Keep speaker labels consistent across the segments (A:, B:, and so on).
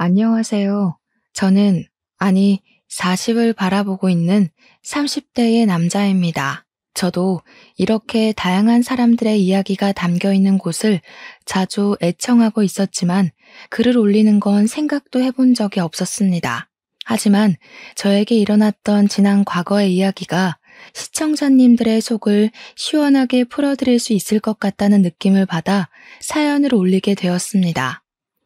A: 안녕하세요. 저는, 아니, 40을 바라보고 있는 30대의 남자입니다. 저도 이렇게 다양한 사람들의 이야기가 담겨 있는 곳을 자주 애청하고 있었지만 글을 올리는 건 생각도 해본 적이 없었습니다. 하지만 저에게 일어났던 지난 과거의 이야기가 시청자님들의 속을 시원하게 풀어드릴 수 있을 것 같다는 느낌을 받아 사연을 올리게 되었습니다.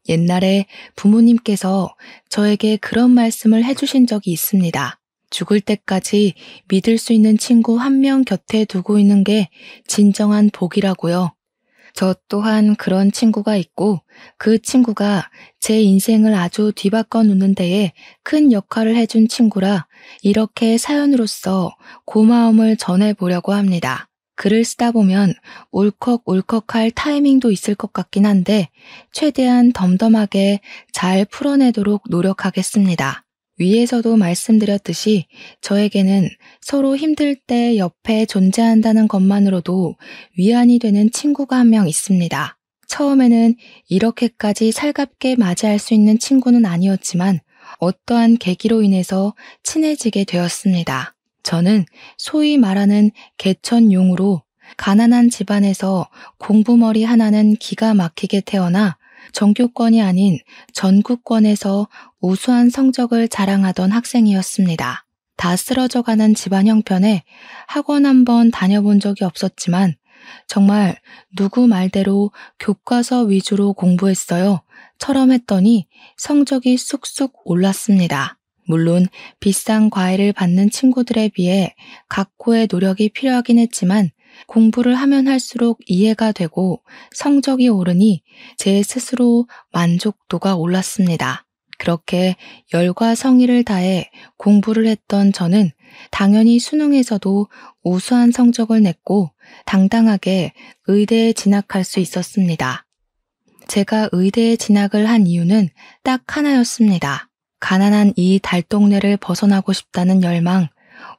A: 옛날에 부모님께서 저에게 그런 말씀을 해주신 적이 있습니다. 죽을 때까지 믿을 수 있는 친구 한 명 곁에 두고 있는 게 진정한 복이라고요. 저 또한 그런 친구가 있고 그 친구가 제 인생을 아주 뒤바꿔 놓는 데에 큰 역할을 해준 친구라 이렇게 사연으로서 고마움을 전해보려고 합니다. 글을 쓰다 보면 울컥울컥할 타이밍도 있을 것 같긴 한데 최대한 덤덤하게 잘 풀어내도록 노력하겠습니다. 위에서도 말씀드렸듯이 저에게는 서로 힘들 때 옆에 존재한다는 것만으로도 위안이 되는 친구가 한 명 있습니다. 처음에는 이렇게까지 살갑게 맞이할 수 있는 친구는 아니었지만 어떠한 계기로 인해서 친해지게 되었습니다. 저는 소위 말하는 개천용으로 가난한 집안에서 공부머리 하나는 기가 막히게 태어나 전교권이 아닌 전국권에서 우수한 성적을 자랑하던 학생이었습니다. 다 쓰러져가는 집안 형편에 학원 한번 다녀본 적이 없었지만 정말 누구 말대로 교과서 위주로 공부했어요. 처럼 했더니 성적이 쑥쑥 올랐습니다. 물론 비싼 과외를 받는 친구들에 비해 각고의 노력이 필요하긴 했지만 공부를 하면 할수록 이해가 되고 성적이 오르니 제 스스로 만족도가 올랐습니다. 그렇게 열과 성의를 다해 공부를 했던 저는 당연히 수능에서도 우수한 성적을 냈고 당당하게 의대에 진학할 수 있었습니다. 제가 의대에 진학을 한 이유는 딱 하나였습니다. 가난한 이 달동네를 벗어나고 싶다는 열망,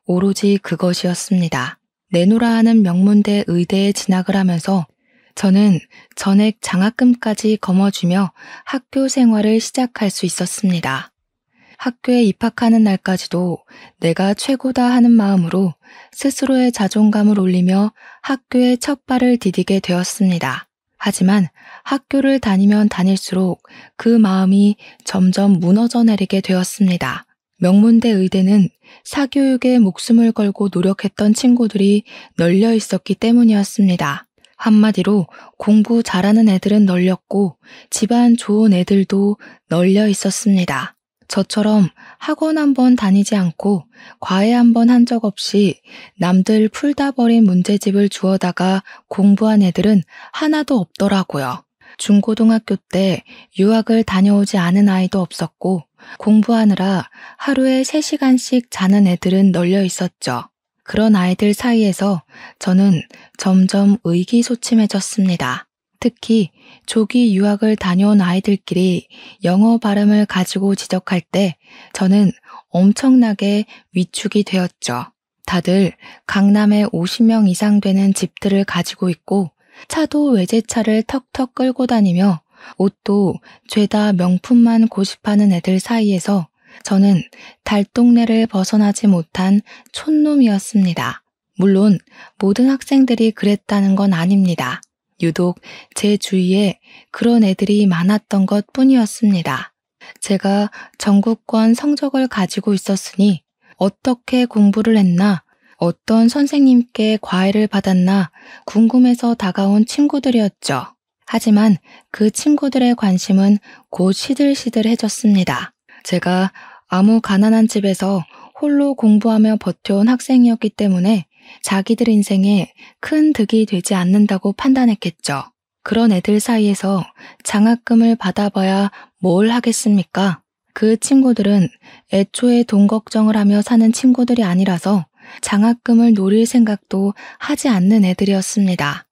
A: 오로지 그것이었습니다. 내노라 하는 명문대 의대에 진학을 하면서 저는 전액 장학금까지 거머쥐며 학교 생활을 시작할 수 있었습니다. 학교에 입학하는 날까지도 내가 최고다 하는 마음으로 스스로의 자존감을 올리며 학교에 첫 발을 디디게 되었습니다. 하지만 학교를 다니면 다닐수록 그 마음이 점점 무너져 내리게 되었습니다. 명문대 의대는 사교육에 목숨을 걸고 노력했던 친구들이 널려 있었기 때문이었습니다. 한마디로 공부 잘하는 애들은 널렸고 집안 좋은 애들도 널려 있었습니다. 저처럼 학원 한번 다니지 않고 과외 한번 한 적 없이 남들 풀다 버린 문제집을 주워다가 공부한 애들은 하나도 없더라고요. 중고등학교 때 유학을 다녀오지 않은 아이도 없었고 공부하느라 하루에 3시간씩 자는 애들은 널려 있었죠. 그런 아이들 사이에서 저는 점점 의기소침해졌습니다. 특히 조기 유학을 다녀온 아이들끼리 영어 발음을 가지고 지적할 때 저는 엄청나게 위축이 되었죠. 다들 강남에 50명 이상 되는 집들을 가지고 있고 차도 외제차를 턱턱 끌고 다니며 옷도 죄다 명품만 고집하는 애들 사이에서 저는 달동네를 벗어나지 못한 촌놈이었습니다. 물론 모든 학생들이 그랬다는 건 아닙니다. 유독 제 주위에 그런 애들이 많았던 것 뿐이었습니다. 제가 전국권 성적을 가지고 있었으니 어떻게 공부를 했나, 어떤 선생님께 과외를 받았나 궁금해서 다가온 친구들이었죠. 하지만 그 친구들의 관심은 곧 시들시들해졌습니다. 제가 아무 가난한 집에서 홀로 공부하며 버텨온 학생이었기 때문에 자기들 인생에 큰 득이 되지 않는다고 판단했겠죠. 그런 애들 사이에서 장학금을 받아봐야 뭘 하겠습니까? 그 친구들은 애초에 돈 걱정을 하며 사는 친구들이 아니라서 장학금을 노릴 생각도 하지 않는 애들이었습니다.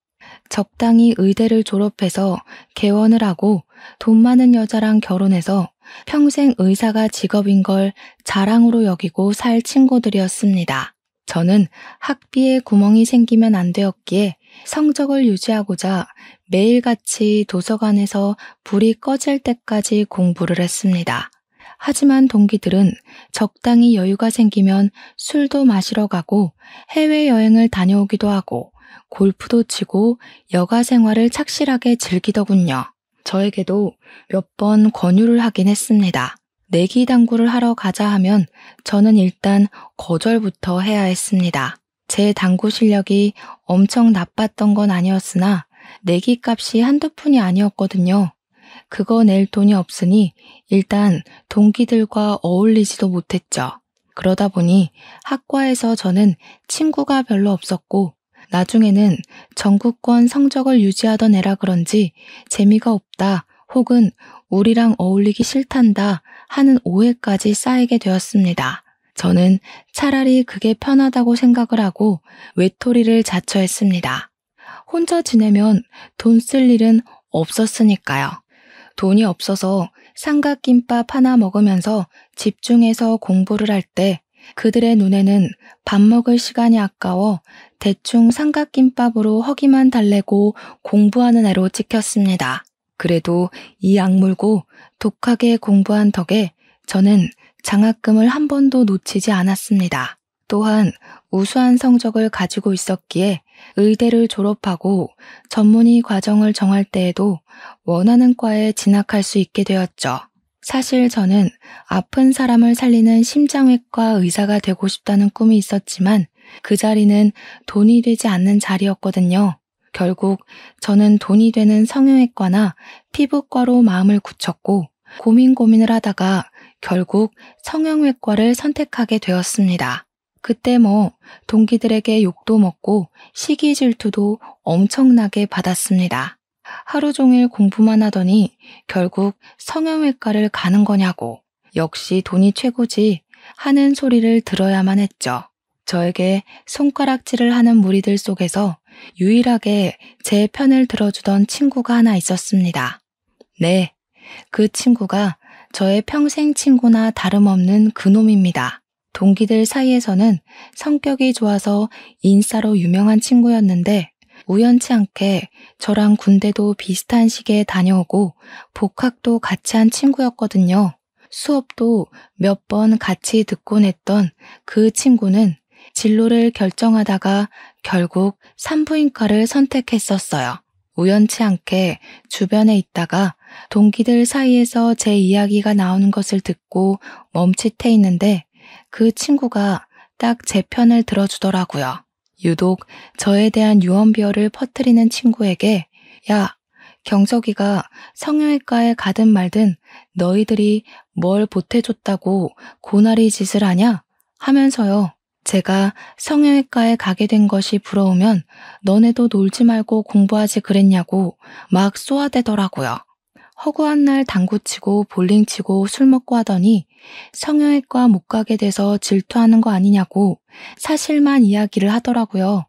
A: 적당히 의대를 졸업해서 개원을 하고 돈 많은 여자랑 결혼해서 평생 의사가 직업인 걸 자랑으로 여기고 살 친구들이었습니다. 저는 학비에 구멍이 생기면 안 되었기에 성적을 유지하고자 매일같이 도서관에서 불이 꺼질 때까지 공부를 했습니다. 하지만 동기들은 적당히 여유가 생기면 술도 마시러 가고 해외여행을 다녀오기도 하고 골프도 치고 여가 생활을 착실하게 즐기더군요. 저에게도 몇 번 권유를 하긴 했습니다. 내기 당구를 하러 가자 하면 저는 일단 거절부터 해야 했습니다. 제 당구 실력이 엄청 나빴던 건 아니었으나 내기 값이 한두 푼이 아니었거든요. 그거 낼 돈이 없으니 일단 동기들과 어울리지도 못했죠. 그러다 보니 학과에서 저는 친구가 별로 없었고 나중에는 전국권 성적을 유지하던 애라 그런지 재미가 없다 혹은 우리랑 어울리기 싫단다 하는 오해까지 쌓이게 되었습니다. 저는 차라리 그게 편하다고 생각을 하고 외톨이를 자처했습니다. 혼자 지내면 돈 쓸 일은 없었으니까요. 돈이 없어서 삼각김밥 하나 먹으면서 집중해서 공부를 할 때 그들의 눈에는 밥 먹을 시간이 아까워 대충 삼각김밥으로 허기만 달래고 공부하는 애로 찍혔습니다. 그래도 이 악물고 독하게 공부한 덕에 저는 장학금을 한 번도 놓치지 않았습니다. 또한 우수한 성적을 가지고 있었기에 의대를 졸업하고 전문의 과정을 정할 때에도 원하는 과에 진학할 수 있게 되었죠. 사실 저는 아픈 사람을 살리는 심장외과 의사가 되고 싶다는 꿈이 있었지만 그 자리는 돈이 되지 않는 자리였거든요. 결국 저는 돈이 되는 성형외과나 피부과로 마음을 굳혔고 고민을 하다가 결국 성형외과를 선택하게 되었습니다. 그때 동기들에게 욕도 먹고 시기 질투도 엄청나게 받았습니다. 하루 종일 공부만 하더니 결국 성형외과를 가는 거냐고 역시 돈이 최고지 하는 소리를 들어야만 했죠. 저에게 손가락질을 하는 무리들 속에서 유일하게 제 편을 들어주던 친구가 하나 있었습니다. 네, 그 친구가 저의 평생 친구나 다름없는 그놈입니다. 동기들 사이에서는 성격이 좋아서 인싸로 유명한 친구였는데 우연치 않게 저랑 군대도 비슷한 시기에 다녀오고 복학도 같이 한 친구였거든요. 수업도 몇 번 같이 듣곤 했던 그 친구는 진로를 결정하다가 결국 산부인과를 선택했었어요. 우연치 않게 주변에 있다가 동기들 사이에서 제 이야기가 나오는 것을 듣고 멈칫해 있는데 그 친구가 딱 제 편을 들어주더라고요. 유독 저에 대한 유언비어를 퍼뜨리는 친구에게 야, 경석이가 성형외과에 가든 말든 너희들이 뭘 보태줬다고 고나리 짓을 하냐? 하면서요. 제가 성형외과에 가게 된 것이 부러우면 너네도 놀지 말고 공부하지 그랬냐고 막 쏘아대더라고요. 허구한 날 당구 치고 볼링 치고 술 먹고 하더니 성형외과 못 가게 돼서 질투하는 거 아니냐고 사실만 이야기를 하더라고요.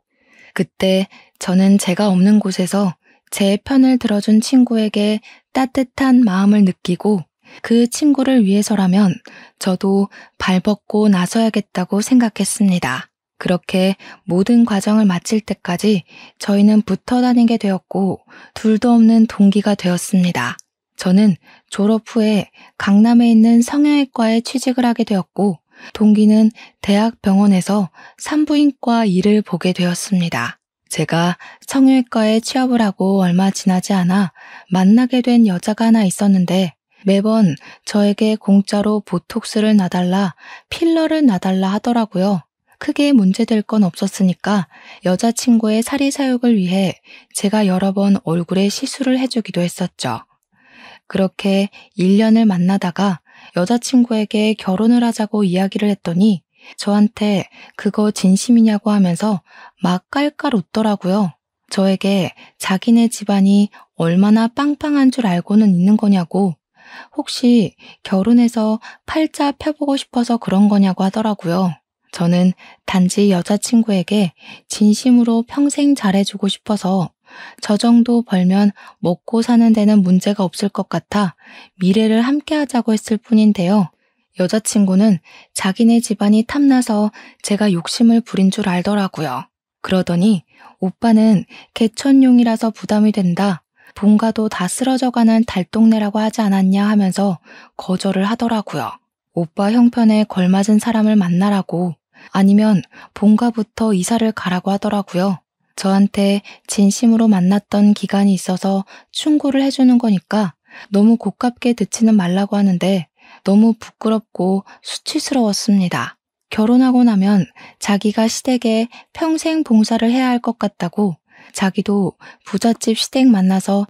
A: 그때 저는 제가 없는 곳에서 제 편을 들어준 친구에게 따뜻한 마음을 느끼고 그 친구를 위해서라면 저도 발벗고 나서야겠다고 생각했습니다. 그렇게 모든 과정을 마칠 때까지 저희는 붙어 다니게 되었고 둘도 없는 동기가 되었습니다. 저는 졸업 후에 강남에 있는 성형외과에 취직을 하게 되었고 동기는 대학병원에서 산부인과 일을 보게 되었습니다. 제가 성형외과에 취업을 하고 얼마 지나지 않아 만나게 된 여자가 하나 있었는데 매번 저에게 공짜로 보톡스를 놔달라, 필러를 놔달라 하더라고요. 크게 문제될 건 없었으니까 여자친구의 사리사욕을 위해 제가 여러 번 얼굴에 시술을 해주기도 했었죠. 그렇게 1년을 만나다가 여자친구에게 결혼을 하자고 이야기를 했더니 저한테 그거 진심이냐고 하면서 막 깔깔 웃더라고요. 저에게 자기네 집안이 얼마나 빵빵한 줄 알고는 있는 거냐고 혹시 결혼해서 팔자 펴보고 싶어서 그런 거냐고 하더라고요. 저는 단지 여자친구에게 진심으로 평생 잘해주고 싶어서 저 정도 벌면 먹고 사는 데는 문제가 없을 것 같아 미래를 함께 하자고 했을 뿐인데요. 여자친구는 자기네 집안이 탐나서 제가 욕심을 부린 줄 알더라고요. 그러더니 오빠는 개천용이라서 부담이 된다. 본가도 다 쓰러져가는 달동네라고 하지 않았냐 하면서 거절을 하더라고요. 오빠 형편에 걸맞은 사람을 만나라고 아니면 본가부터 이사를 가라고 하더라고요. 저한테 진심으로 만났던 기간이 있어서 충고를 해주는 거니까 너무 고깝게 듣지는 말라고 하는데 너무 부끄럽고 수치스러웠습니다. 결혼하고 나면 자기가 시댁에 평생 봉사를 해야 할 것 같다고 자기도 부잣집 시댁 만나서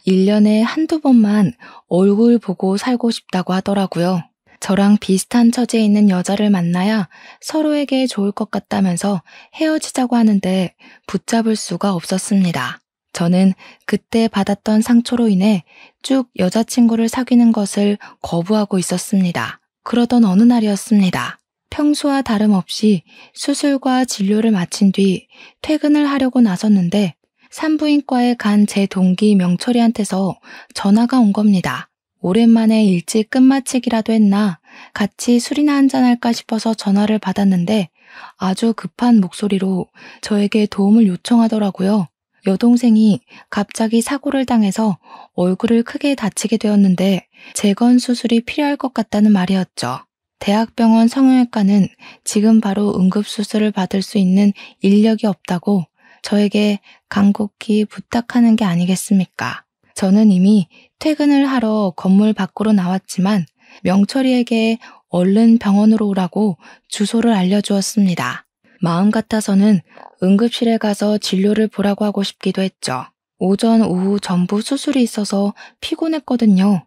A: 1년에 한두 번만 얼굴 보고 살고 싶다고 하더라고요. 저랑 비슷한 처지에 있는 여자를 만나야 서로에게 좋을 것 같다면서 헤어지자고 하는데 붙잡을 수가 없었습니다. 저는 그때 받았던 상처로 인해 쭉 여자친구를 사귀는 것을 거부하고 있었습니다. 그러던 어느 날이었습니다. 평소와 다름없이 수술과 진료를 마친 뒤 퇴근을 하려고 나섰는데 산부인과에 간 제 동기 명철이한테서 전화가 온 겁니다. 오랜만에 일찍 끝마치기라도 했나 같이 술이나 한잔할까 싶어서 전화를 받았는데 아주 급한 목소리로 저에게 도움을 요청하더라고요. 여동생이 갑자기 사고를 당해서 얼굴을 크게 다치게 되었는데 재건 수술이 필요할 것 같다는 말이었죠. 대학병원 성형외과는 지금 바로 응급수술을 받을 수 있는 인력이 없다고 저에게 간곡히 부탁하는 게 아니겠습니까? 저는 이미 퇴근을 하러 건물 밖으로 나왔지만 명철이에게 얼른 병원으로 오라고 주소를 알려주었습니다. 마음 같아서는 응급실에 가서 진료를 보라고 하고 싶기도 했죠. 오전, 오후 전부 수술이 있어서 피곤했거든요.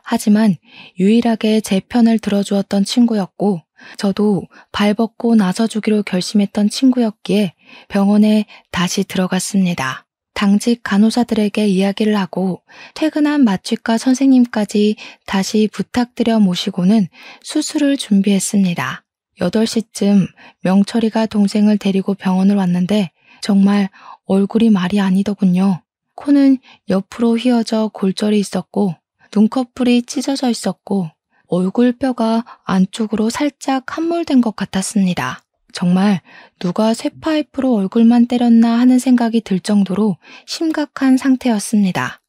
A: 하지만 유일하게 제 편을 들어주었던 친구였고 저도 발벗고 나서주기로 결심했던 친구였기에 병원에 다시 들어갔습니다. 당직 간호사들에게 이야기를 하고 퇴근한 마취과 선생님까지 다시 부탁드려 모시고는 수술을 준비했습니다. 8시쯤 명철이가 동생을 데리고 병원을 왔는데 정말 얼굴이 말이 아니더군요. 코는 옆으로 휘어져 골절이 있었고 눈꺼풀이 찢어져 있었고 얼굴뼈가 안쪽으로 살짝 함몰된 것 같았습니다. 정말 누가 쇠파이프로 얼굴만 때렸나 하는 생각이 들 정도로 심각한 상태였습니다.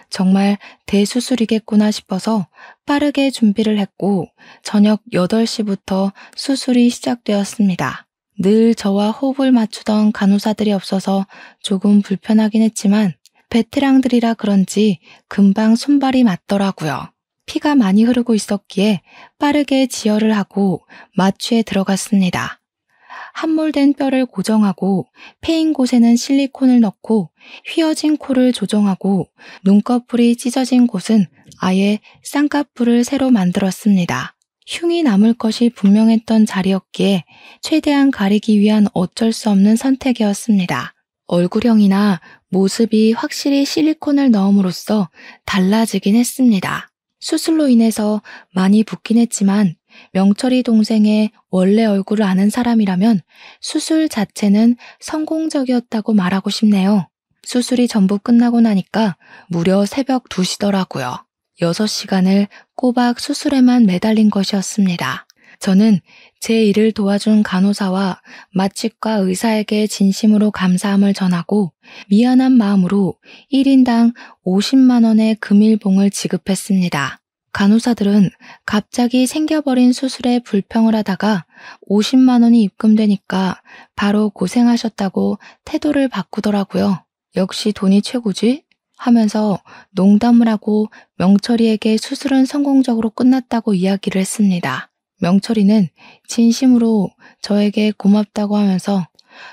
A: 정말 대수술이겠구나 싶어서 빠르게 준비를 했고 저녁 8시부터 수술이 시작되었습니다. 늘 저와 호흡을 맞추던 간호사들이 없어서 조금 불편하긴 했지만 베테랑들이라 그런지 금방 손발이 맞더라고요. 피가 많이 흐르고 있었기에 빠르게 지혈을 하고 마취에 들어갔습니다. 함몰된 뼈를 고정하고 패인 곳에는 실리콘을 넣고 휘어진 코를 조정하고 눈꺼풀이 찢어진 곳은 아예 쌍꺼풀을 새로 만들었습니다. 흉이 남을 것이 분명했던 자리였기에 최대한 가리기 위한 어쩔 수 없는 선택이었습니다. 얼굴형이나 모습이 확실히 실리콘을 넣음으로써 달라지긴 했습니다. 수술로 인해서 많이 붓긴 했지만 명철이 동생의 원래 얼굴을 아는 사람이라면 수술 자체는 성공적이었다고 말하고 싶네요. 수술이 전부 끝나고 나니까 무려 새벽 2시더라고요. 6시간을 꼬박 수술에만 매달린 것이었습니다. 저는 제 일을 도와준 간호사와 마취과 의사에게 진심으로 감사함을 전하고 미안한 마음으로 1인당 50만 원의 금일봉을 지급했습니다. 간호사들은 갑자기 생겨버린 수술에 불평을 하다가 50만 원이 입금되니까 바로 고생하셨다고 태도를 바꾸더라고요. 역시 돈이 최고지? 하면서 농담을 하고 명철이에게 수술은 성공적으로 끝났다고 이야기를 했습니다. 명철이는 진심으로 저에게 고맙다고 하면서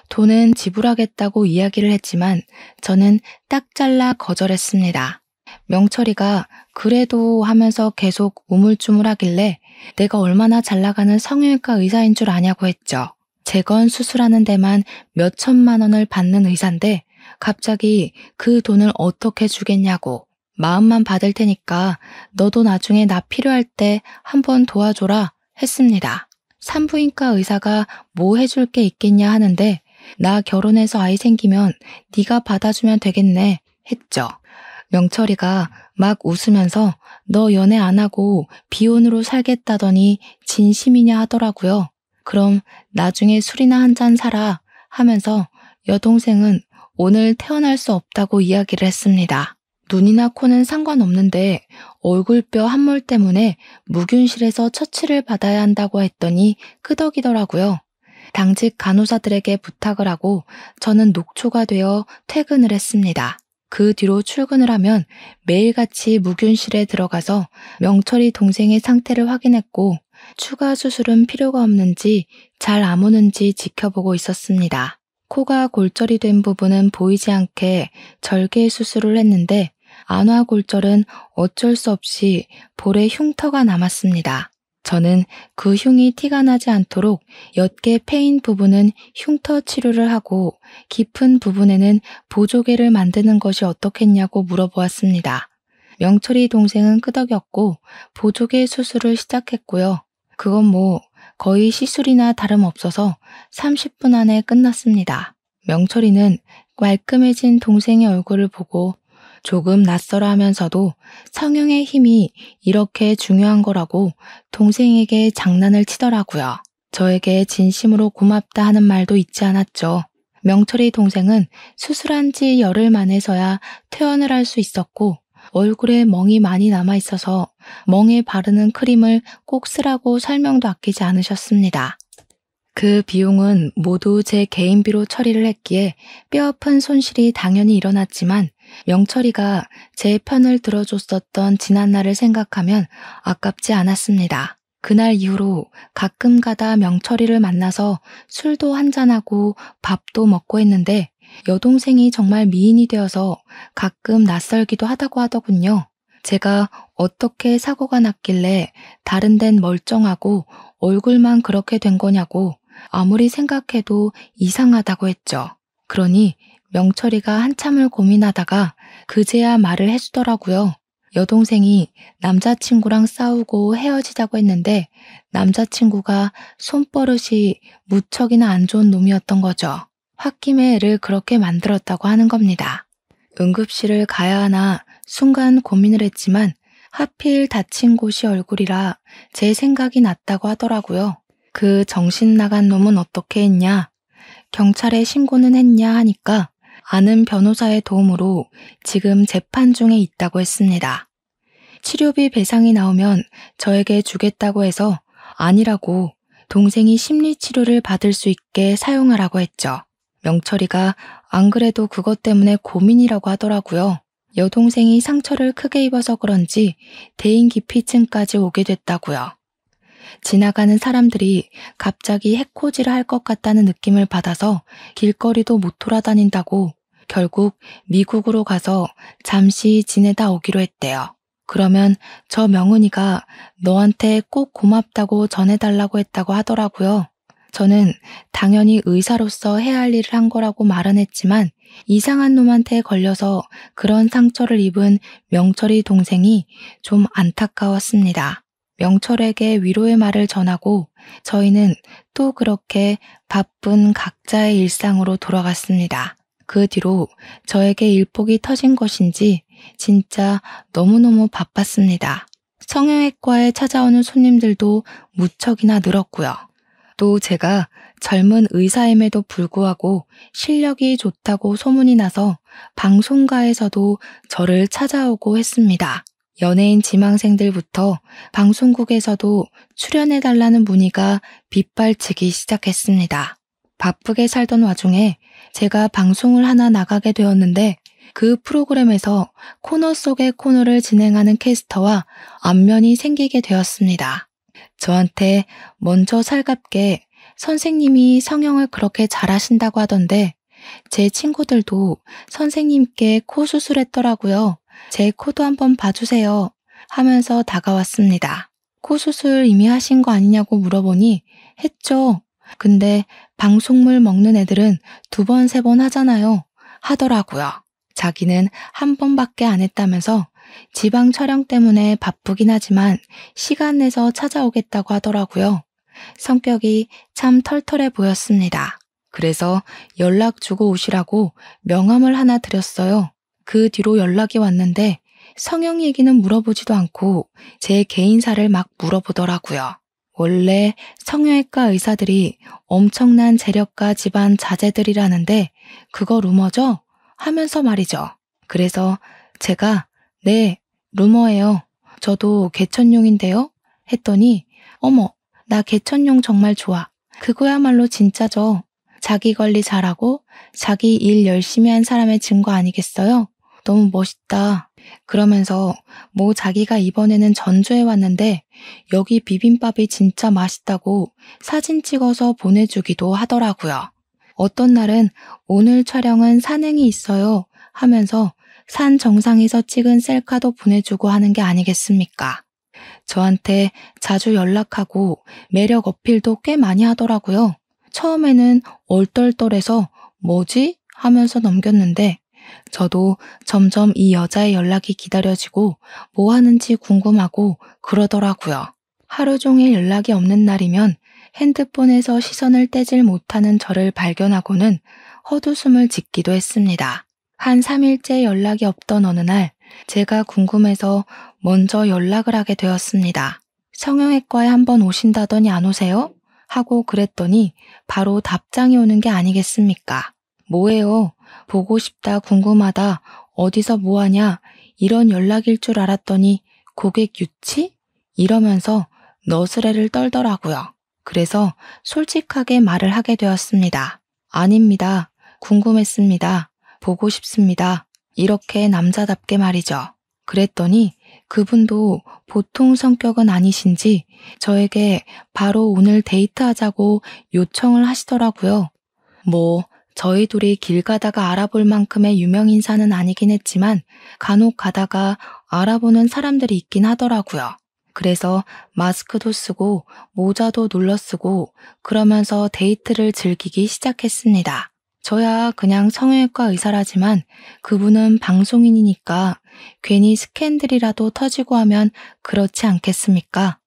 A: 돈은 지불하겠다고 이야기를 했지만 저는 딱 잘라 거절했습니다. 명철이가 그래도 하면서 계속 우물쭈물하길래 내가 얼마나 잘 나가는 성형외과 의사인 줄 아냐고 했죠. 재건 수술하는 데만 몇 천만 원을 받는 의사인데 갑자기 그 돈을 어떻게 주겠냐고 마음만 받을 테니까 너도 나중에 나 필요할 때 한번 도와줘라 했습니다. 산부인과 의사가 뭐 해줄 게 있겠냐 하는데 나 결혼해서 아이 생기면 네가 받아주면 되겠네 했죠. 명철이가 막 웃으면서 너 연애 안 하고 비혼으로 살겠다더니 진심이냐 하더라고요. 그럼 나중에 술이나 한잔 사라 하면서 여동생은 오늘 태어날 수 없다고 이야기를 했습니다. 눈이나 코는 상관없는데 얼굴뼈 함몰 때문에 무균실에서 처치를 받아야 한다고 했더니 끄덕이더라고요. 당직 간호사들에게 부탁을 하고 저는 녹초가 되어 퇴근을 했습니다. 그 뒤로 출근을 하면 매일같이 무균실에 들어가서 명철이 동생의 상태를 확인했고 추가 수술은 필요가 없는지 잘 아무는지 지켜보고 있었습니다. 코가 골절이 된 부분은 보이지 않게 절개 수술을 했는데 안화골절은 어쩔 수 없이 볼에 흉터가 남았습니다. 저는 그 흉이 티가 나지 않도록 옅게 패인 부분은 흉터 치료를 하고 깊은 부분에는 보조개를 만드는 것이 어떻겠냐고 물어보았습니다. 명철이 동생은 끄덕였고 보조개 수술을 시작했고요. 그건 뭐 거의 시술이나 다름없어서 30분 안에 끝났습니다. 명철이는 말끔해진 동생의 얼굴을 보고 조금 낯설어 하면서도 성형의 힘이 이렇게 중요한 거라고 동생에게 장난을 치더라고요. 저에게 진심으로 고맙다 하는 말도 잊지 않았죠. 명철이 동생은 수술한 지 열흘 만에서야 퇴원을 할 수 있었고 얼굴에 멍이 많이 남아있어서 멍에 바르는 크림을 꼭 쓰라고 설명도 아끼지 않으셨습니다. 그 비용은 모두 제 개인비로 처리를 했기에 뼈아픈 손실이 당연히 일어났지만 명철이가 제 편을 들어줬었던 지난날을 생각하면 아깝지 않았습니다. 그날 이후로 가끔 가다 명철이를 만나서 술도 한잔하고 밥도 먹고 했는데 여동생이 정말 미인이 되어서 가끔 낯설기도 하다고 하더군요. 제가 어떻게 사고가 났길래 다른 데는 멀쩡하고 얼굴만 그렇게 된 거냐고 아무리 생각해도 이상하다고 했죠. 그러니 명철이가 한참을 고민하다가 그제야 말을 해주더라고요. 여동생이 남자친구랑 싸우고 헤어지자고 했는데 남자친구가 손버릇이 무척이나 안 좋은 놈이었던 거죠. 홧김에 애를 그렇게 만들었다고 하는 겁니다. 응급실을 가야 하나 순간 고민을 했지만 하필 다친 곳이 얼굴이라 제 생각이 났다고 하더라고요. 그 정신 나간 놈은 어떻게 했냐? 경찰에 신고는 했냐 하니까 아는 변호사의 도움으로 지금 재판 중에 있다고 했습니다. 치료비 배상이 나오면 저에게 주겠다고 해서 아니라고 동생이 심리치료를 받을 수 있게 사용하라고 했죠. 명철이가 안 그래도 그것 때문에 고민이라고 하더라고요. 여동생이 상처를 크게 입어서 그런지 대인기피증까지 오게 됐다고요. 지나가는 사람들이 갑자기 해코지를 할 것 같다는 느낌을 받아서 길거리도 못 돌아다닌다고 결국 미국으로 가서 잠시 지내다 오기로 했대요. 그러면 저 명은이가 너한테 꼭 고맙다고 전해달라고 했다고 하더라고요. 저는 당연히 의사로서 해야 할 일을 한 거라고 말은 했지만 이상한 놈한테 걸려서 그런 상처를 입은 명철이 동생이 좀 안타까웠습니다. 명철에게 위로의 말을 전하고 저희는 또 그렇게 바쁜 각자의 일상으로 돌아갔습니다. 그 뒤로 저에게 일복이 터진 것인지 진짜 너무너무 바빴습니다. 성형외과에 찾아오는 손님들도 무척이나 늘었고요. 또 제가 젊은 의사임에도 불구하고 실력이 좋다고 소문이 나서 방송가에서도 저를 찾아오고 했습니다. 연예인 지망생들부터 방송국에서도 출연해달라는 문의가 빗발치기 시작했습니다. 바쁘게 살던 와중에 제가 방송을 하나 나가게 되었는데 그 프로그램에서 코너 속의 코너를 진행하는 캐스터와 안면이 생기게 되었습니다. 저한테 먼저 살갑게 선생님이 성형을 그렇게 잘하신다고 하던데 제 친구들도 선생님께 코 수술했더라고요. 제 코도 한번 봐주세요 하면서 다가왔습니다. 코 수술 이미 하신 거 아니냐고 물어보니 했죠. 근데 방송물 먹는 애들은 2번, 3번 하잖아요. 하더라고요. 자기는 한 번밖에 안 했다면서 지방 촬영 때문에 바쁘긴 하지만 시간 내서 찾아오겠다고 하더라고요. 성격이 참 털털해 보였습니다. 그래서 연락 주고 오시라고 명함을 하나 드렸어요. 그 뒤로 연락이 왔는데 성형 얘기는 물어보지도 않고 제 개인사를 막 물어보더라고요. 원래 성형외과 의사들이 엄청난 재력가 집안 자제들이라는데 그거 루머죠? 하면서 말이죠. 그래서 제가 네, 루머예요. 저도 개천용인데요. 했더니 어머, 나 개천용 정말 좋아. 그거야말로 진짜죠. 자기 관리 잘하고 자기 일 열심히 한 사람의 증거 아니겠어요? 너무 멋있다. 그러면서 뭐 자기가 이번에는 전주에 왔는데 여기 비빔밥이 진짜 맛있다고 사진 찍어서 보내주기도 하더라고요. 어떤 날은 오늘 촬영은 산행이 있어요 하면서 산 정상에서 찍은 셀카도 보내주고 하는 게 아니겠습니까? 저한테 자주 연락하고 매력 어필도 꽤 많이 하더라고요. 처음에는 얼떨떨해서 뭐지? 하면서 넘겼는데 저도 점점 이 여자의 연락이 기다려지고 뭐 하는지 궁금하고 그러더라고요. 하루 종일 연락이 없는 날이면 핸드폰에서 시선을 떼질 못하는 저를 발견하고는 헛웃음을 짓기도 했습니다. 한 3일째 연락이 없던 어느 날 제가 궁금해서 먼저 연락을 하게 되었습니다. 성형외과에 한번 오신다더니 안 오세요? 하고 그랬더니 바로 답장이 오는 게 아니겠습니까? 뭐예요? 보고 싶다, 궁금하다, 어디서 뭐하냐, 이런 연락일 줄 알았더니 고객 유치? 이러면서 너스레를 떨더라고요. 그래서 솔직하게 말을 하게 되었습니다. 아닙니다. 궁금했습니다. 보고 싶습니다. 이렇게 남자답게 말이죠. 그랬더니 그분도 보통 성격은 아니신지 저에게 바로 오늘 데이트하자고 요청을 하시더라고요. 뭐 저희 둘이 길 가다가 알아볼 만큼의 유명인사는 아니긴 했지만 간혹 가다가 알아보는 사람들이 있긴 하더라고요. 그래서 마스크도 쓰고 모자도 눌러 쓰고 그러면서 데이트를 즐기기 시작했습니다. 저야 그냥 성형외과 의사라지만 그분은 방송인이니까 괜히 스캔들이라도 터지고 하면 그렇지 않겠습니까?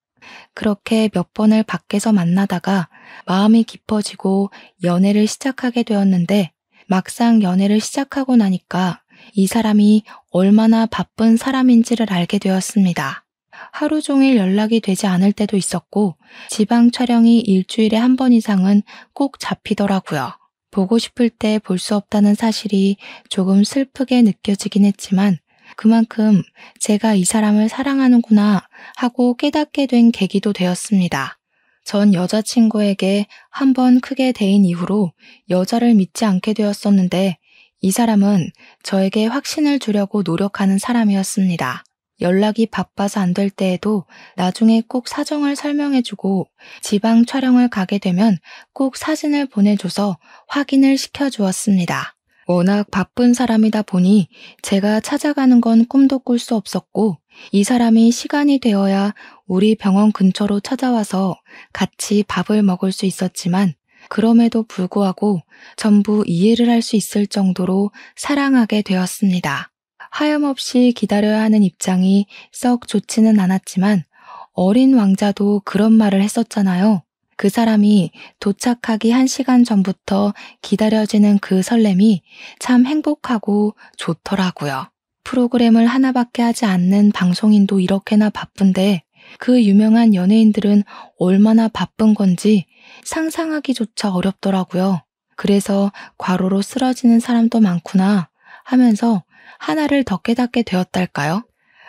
A: 그렇게 몇 번을 밖에서 만나다가 마음이 깊어지고 연애를 시작하게 되었는데 막상 연애를 시작하고 나니까 이 사람이 얼마나 바쁜 사람인지를 알게 되었습니다. 하루 종일 연락이 되지 않을 때도 있었고 지방 촬영이 일주일에 한 번 이상은 꼭 잡히더라고요. 보고 싶을 때 볼 수 없다는 사실이 조금 슬프게 느껴지긴 했지만 그만큼 제가 이 사람을 사랑하는구나 하고 깨닫게 된 계기도 되었습니다. 전 여자친구에게 한 번 크게 대인 이후로 여자를 믿지 않게 되었었는데 이 사람은 저에게 확신을 주려고 노력하는 사람이었습니다. 연락이 바빠서 안 될 때에도 나중에 꼭 사정을 설명해주고 지방 촬영을 가게 되면 꼭 사진을 보내줘서 확인을 시켜주었습니다. 워낙 바쁜 사람이다 보니 제가 찾아가는 건 꿈도 꿀 수 없었고 이 사람이 시간이 되어야 우리 병원 근처로 찾아와서 같이 밥을 먹을 수 있었지만 그럼에도 불구하고 전부 이해를 할 수 있을 정도로 사랑하게 되었습니다. 하염없이 기다려야 하는 입장이 썩 좋지는 않았지만 어린 왕자도 그런 말을 했었잖아요. 그 사람이 도착하기 1시간 전부터 기다려지는 그 설렘이 참 행복하고 좋더라고요. 프로그램을 하나밖에 하지 않는 방송인도 이렇게나 바쁜데 그 유명한 연예인들은 얼마나 바쁜 건지 상상하기조차 어렵더라고요. 그래서 과로로 쓰러지는 사람도 많구나 하면서 하나를 더 깨닫게 되었달까요?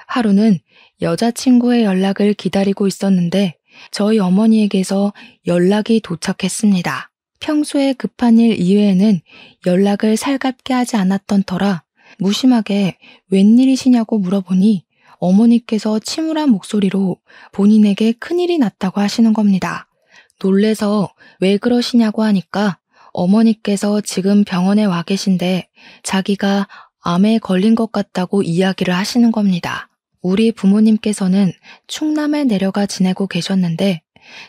A: 하루는 여자친구의 연락을 기다리고 있었는데 저희 어머니에게서 연락이 도착했습니다. 평소에 급한 일 이외에는 연락을 살갑게 하지 않았던 터라 무심하게 웬일이시냐고 물어보니 어머니께서 침울한 목소리로 본인에게 큰일이 났다고 하시는 겁니다. 놀래서 왜 그러시냐고 하니까 어머니께서 지금 병원에 와 계신데 자기가 암에 걸린 것 같다고 이야기를 하시는 겁니다. 우리 부모님께서는 충남에 내려가 지내고 계셨는데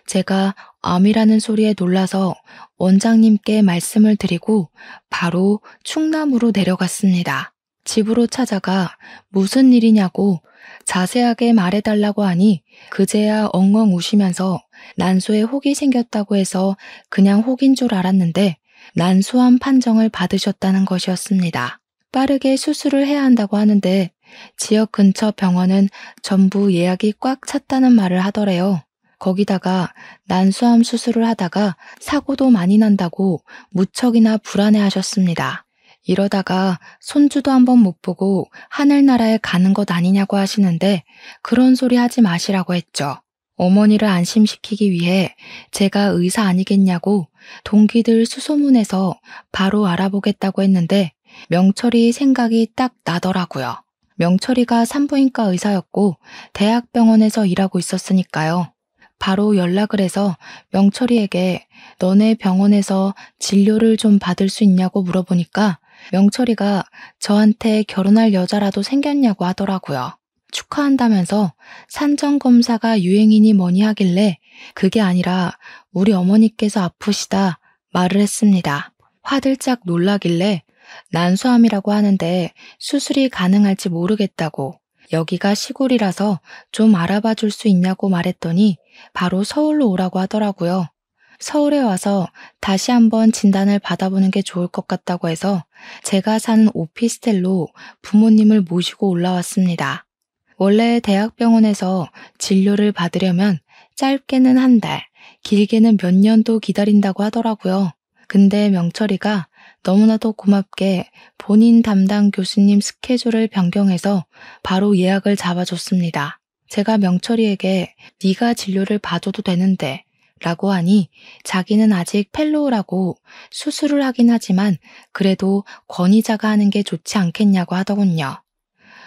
A: 제가 암이라는 소리에 놀라서 원장님께 말씀을 드리고 바로 충남으로 내려갔습니다. 집으로 찾아가 무슨 일이냐고 자세하게 말해달라고 하니 그제야 엉엉 우시면서 난소에 혹이 생겼다고 해서 그냥 혹인 줄 알았는데 난소암 판정을 받으셨다는 것이었습니다. 빠르게 수술을 해야 한다고 하는데 지역 근처 병원은 전부 예약이 꽉 찼다는 말을 하더래요. 거기다가 난소암 수술을 하다가 사고도 많이 난다고 무척이나 불안해하셨습니다. 이러다가 손주도 한번 못 보고 하늘나라에 가는 것 아니냐고 하시는데 그런 소리 하지 마시라고 했죠. 어머니를 안심시키기 위해 제가 의사 아니겠냐고 동기들 수소문해서 바로 알아보겠다고 했는데 명철이 생각이 딱 나더라고요. 명철이가 산부인과 의사였고 대학병원에서 일하고 있었으니까요. 바로 연락을 해서 명철이에게 너네 병원에서 진료를 좀 받을 수 있냐고 물어보니까 명철이가 저한테 결혼할 여자라도 생겼냐고 하더라고요. 축하한다면서 산전검사가 유행이니 뭐니 하길래 그게 아니라 우리 어머니께서 아프시다 말을 했습니다. 화들짝 놀라길래 난소암이라고 하는데 수술이 가능할지 모르겠다고 여기가 시골이라서 좀 알아봐 줄 수 있냐고 말했더니 바로 서울로 오라고 하더라고요. 서울에 와서 다시 한번 진단을 받아보는 게 좋을 것 같다고 해서 제가 사는 오피스텔로 부모님을 모시고 올라왔습니다. 원래 대학병원에서 진료를 받으려면 짧게는 한 달, 길게는 몇 년도 기다린다고 하더라고요. 근데 명철이가 너무나도 고맙게 본인 담당 교수님 스케줄을 변경해서 바로 예약을 잡아줬습니다. 제가 명철이에게 네가 진료를 봐줘도 되는데 라고 하니 자기는 아직 펠로우라고 수술을 하긴 하지만 그래도 권위자가 하는 게 좋지 않겠냐고 하더군요.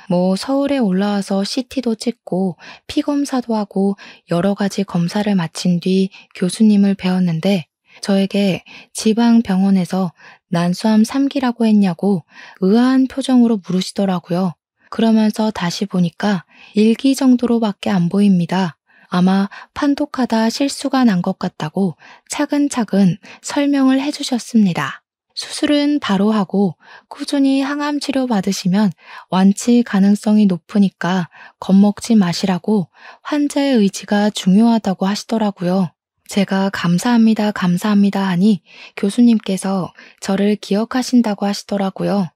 A: 뭐 서울에 올라와서 CT도 찍고 피검사도 하고 여러 가지 검사를 마친 뒤 교수님을 배웠는데 저에게 지방 병원에서 난소암 3기라고 했냐고 의아한 표정으로 물으시더라고요. 그러면서 다시 보니까 1기 정도로밖에 안 보입니다. 아마 판독하다 실수가 난 것 같다고 차근차근 설명을 해주셨습니다. 수술은 바로 하고 꾸준히 항암 치료 받으시면 완치 가능성이 높으니까 겁먹지 마시라고 환자의 의지가 중요하다고 하시더라고요. 제가 감사합니다, 감사합니다 하니 교수님께서 저를 기억하신다고 하시더라고요.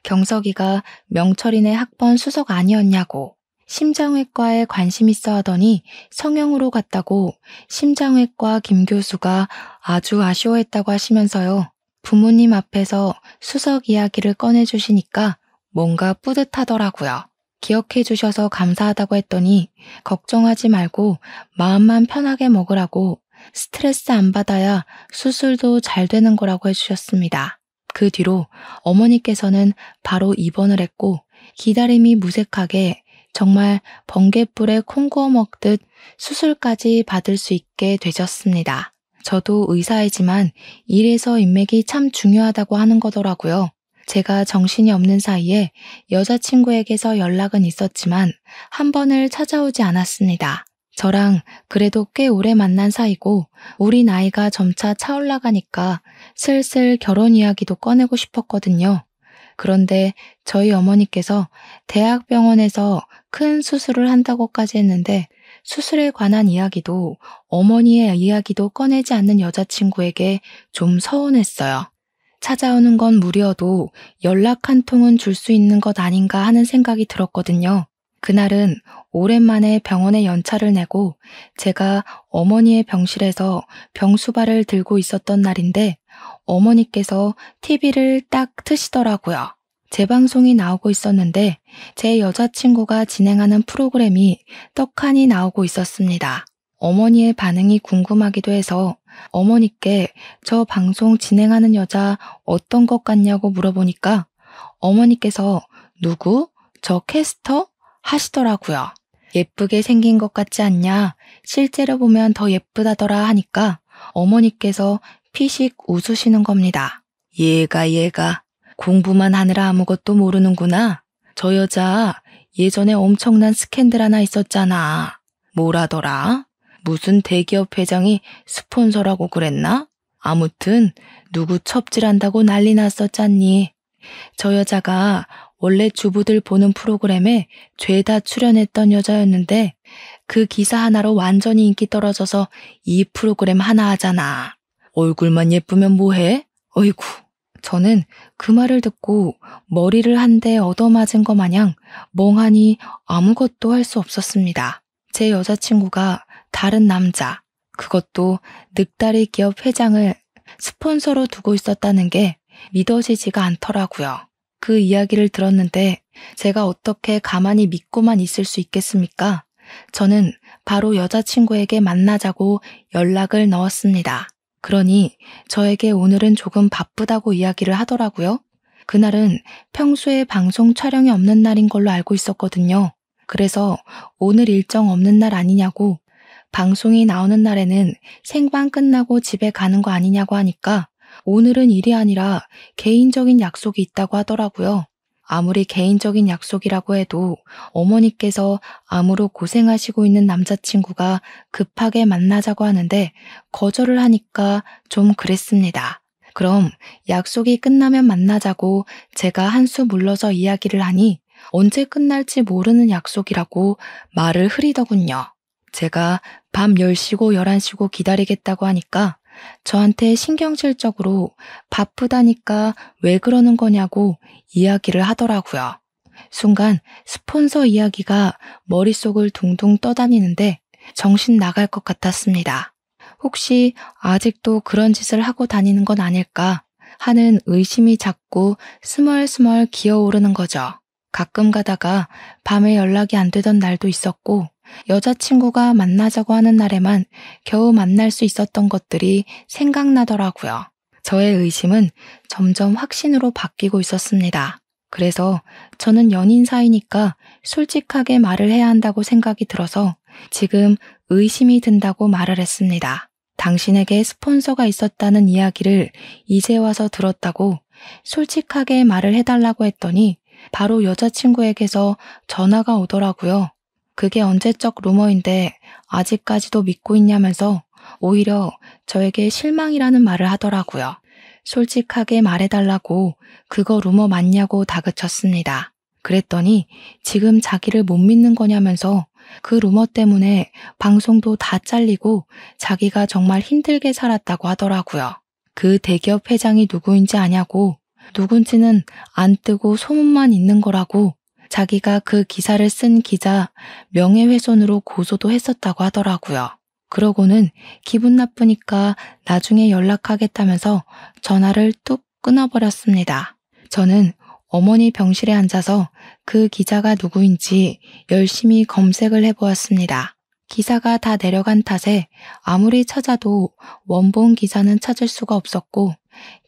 A: 경석이가 명철이네 학번 수석 아니었냐고 심장외과에 관심 있어 하더니 성형으로 갔다고 심장외과 김 교수가 아주 아쉬워했다고 하시면서요. 부모님 앞에서 수석 이야기를 꺼내주시니까 뭔가 뿌듯하더라고요. 기억해 주셔서 감사하다고 했더니 걱정하지 말고 마음만 편하게 먹으라고 스트레스 안 받아야 수술도 잘 되는 거라고 해주셨습니다. 그 뒤로 어머니께서는 바로 입원을 했고 기다림이 무색하게 정말 번갯불에 콩 구워 먹듯 수술까지 받을 수 있게 되셨습니다. 저도 의사이지만 일에서 인맥이 참 중요하다고 하는 거더라고요. 제가 정신이 없는 사이에 여자친구에게서 연락은 있었지만 한 번을 찾아오지 않았습니다. 저랑 그래도 꽤 오래 만난 사이고 우리 나이가 점차 차올라가니까 슬슬 결혼 이야기도 꺼내고 싶었거든요. 그런데 저희 어머니께서 대학병원에서 큰 수술을 한다고까지 했는데 수술에 관한 이야기도 어머니의 이야기도 꺼내지 않는 여자친구에게 좀 서운했어요. 찾아오는 건 무리여도 연락 한 통은 줄 수 있는 것 아닌가 하는 생각이 들었거든요. 그날은 오랜만에 병원에 연차를 내고 제가 어머니의 병실에서 병수발을 들고 있었던 날인데 어머니께서 TV를 딱 트시더라고요. 제 방송이 나오고 있었는데 제 여자친구가 진행하는 프로그램이 떡하니 나오고 있었습니다. 어머니의 반응이 궁금하기도 해서 어머니께 저 방송 진행하는 여자 어떤 것 같냐고 물어보니까 어머니께서 누구? 저 캐스터? 하시더라고요. 예쁘게 생긴 것 같지 않냐? 실제로 보면 더 예쁘다더라 하니까 어머니께서 피식 웃으시는 겁니다. 얘가 공부만 하느라 아무것도 모르는구나. 저 여자 예전에 엄청난 스캔들 하나 있었잖아. 뭐라더라? 무슨 대기업 회장이 스폰서라고 그랬나? 아무튼 누구 첩질한다고 난리 났었잖니. 저 여자가 원래 주부들 보는 프로그램에 죄다 출연했던 여자였는데 그 기사 하나로 완전히 인기 떨어져서 이 프로그램 하나 하잖아. 얼굴만 예쁘면 뭐해? 어이구. 저는 그 말을 듣고 머리를 한 대 얻어맞은 것 마냥 멍하니 아무것도 할 수 없었습니다. 제 여자친구가 다른 남자, 그것도 늑다리 기업 회장을 스폰서로 두고 있었다는 게 믿어지지가 않더라고요. 그 이야기를 들었는데 제가 어떻게 가만히 믿고만 있을 수 있겠습니까? 저는 바로 여자친구에게 만나자고 연락을 넣었습니다. 그러니 저에게 오늘은 조금 바쁘다고 이야기를 하더라고요. 그날은 평소에 방송 촬영이 없는 날인 걸로 알고 있었거든요. 그래서 오늘 일정 없는 날 아니냐고, 방송이 나오는 날에는 생방 끝나고 집에 가는 거 아니냐고 하니까 오늘은 일이 아니라 개인적인 약속이 있다고 하더라고요. 아무리 개인적인 약속이라고 해도 어머니께서 암으로 고생하시고 있는 남자친구가 급하게 만나자고 하는데 거절을 하니까 좀 그랬습니다. 그럼 약속이 끝나면 만나자고 제가 한수 물러서 이야기를 하니 언제 끝날지 모르는 약속이라고 말을 흐리더군요. 제가 밤 10시고 11시고 기다리겠다고 하니까 저한테 신경질적으로 바쁘다니까 왜 그러는 거냐고 이야기를 하더라고요. 순간 스폰서 이야기가 머릿속을 둥둥 떠다니는데 정신 나갈 것 같았습니다. 혹시 아직도 그런 짓을 하고 다니는 건 아닐까 하는 의심이 자꾸 스멀스멀 기어오르는 거죠. 가끔 가다가 밤에 연락이 안 되던 날도 있었고 여자친구가 만나자고 하는 날에만 겨우 만날 수 있었던 것들이 생각나더라고요. 저의 의심은 점점 확신으로 바뀌고 있었습니다. 그래서 저는 연인 사이니까 솔직하게 말을 해야 한다고 생각이 들어서 지금 의심이 든다고 말을 했습니다. 당신에게 스폰서가 있었다는 이야기를 이제 와서 들었다고 솔직하게 말을 해달라고 했더니 바로 여자친구에게서 전화가 오더라고요. 그게 언제적 루머인데 아직까지도 믿고 있냐면서 오히려 저에게 실망이라는 말을 하더라고요. 솔직하게 말해달라고 그거 루머 맞냐고 다그쳤습니다. 그랬더니 지금 자기를 못 믿는 거냐면서 그 루머 때문에 방송도 다 잘리고 자기가 정말 힘들게 살았다고 하더라고요. 그 대기업 회장이 누구인지 아냐고, 누군지는 안 뜨고 소문만 있는 거라고, 자기가 그 기사를 쓴 기자 명예훼손으로 고소도 했었다고 하더라고요. 그러고는 기분 나쁘니까 나중에 연락하겠다면서 전화를 뚝 끊어버렸습니다. 저는 어머니 병실에 앉아서 그 기자가 누구인지 열심히 검색을 해보았습니다. 기사가 다 내려간 탓에 아무리 찾아도 원본 기사는 찾을 수가 없었고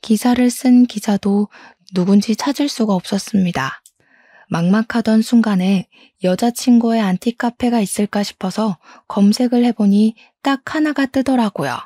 A: 기사를 쓴 기자도 누군지 찾을 수가 없었습니다. 막막하던 순간에 여자친구의 안티카페가 있을까 싶어서 검색을 해보니 딱 하나가 뜨더라고요.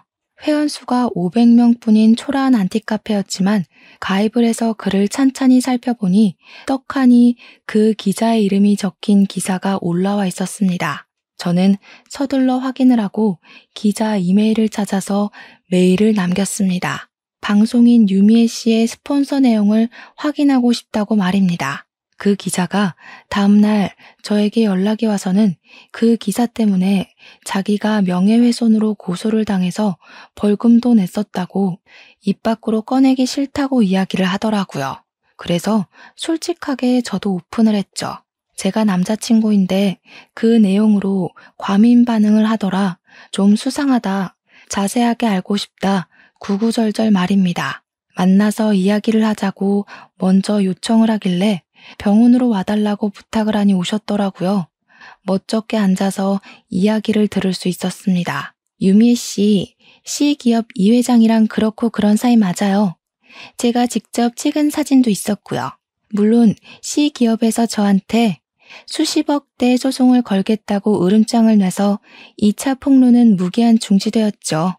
A: 회원수가 500명뿐인 초라한 안티카페였지만 가입을 해서 글을 찬찬히 살펴보니 떡하니 그 기자의 이름이 적힌 기사가 올라와 있었습니다. 저는 서둘러 확인을 하고 기자 이메일을 찾아서 메일을 남겼습니다. 방송인 유미애 씨의 스폰서 내용을 확인하고 싶다고 말입니다. 그 기자가 다음날 저에게 연락이 와서는 그 기사 때문에 자기가 명예훼손으로 고소를 당해서 벌금도 냈었다고 입 밖으로 꺼내기 싫다고 이야기를 하더라고요. 그래서 솔직하게 저도 오픈을 했죠. 제가 남자친구인데 그 내용으로 과민 반응을 하더라. 좀 수상하다. 자세하게 알고 싶다. 구구절절 말입니다. 만나서 이야기를 하자고 먼저 요청을 하길래 병원으로 와달라고 부탁을 하니 오셨더라고요. 멋쩍게 앉아서 이야기를 들을 수 있었습니다. 유미애 씨, C기업 이 회장이랑 그렇고 그런 사이 맞아요. 제가 직접 찍은 사진도 있었고요. 물론 C기업에서 저한테 수십억대 소송을 걸겠다고 으름장을 내서 2차 폭로는 무기한 중지되었죠.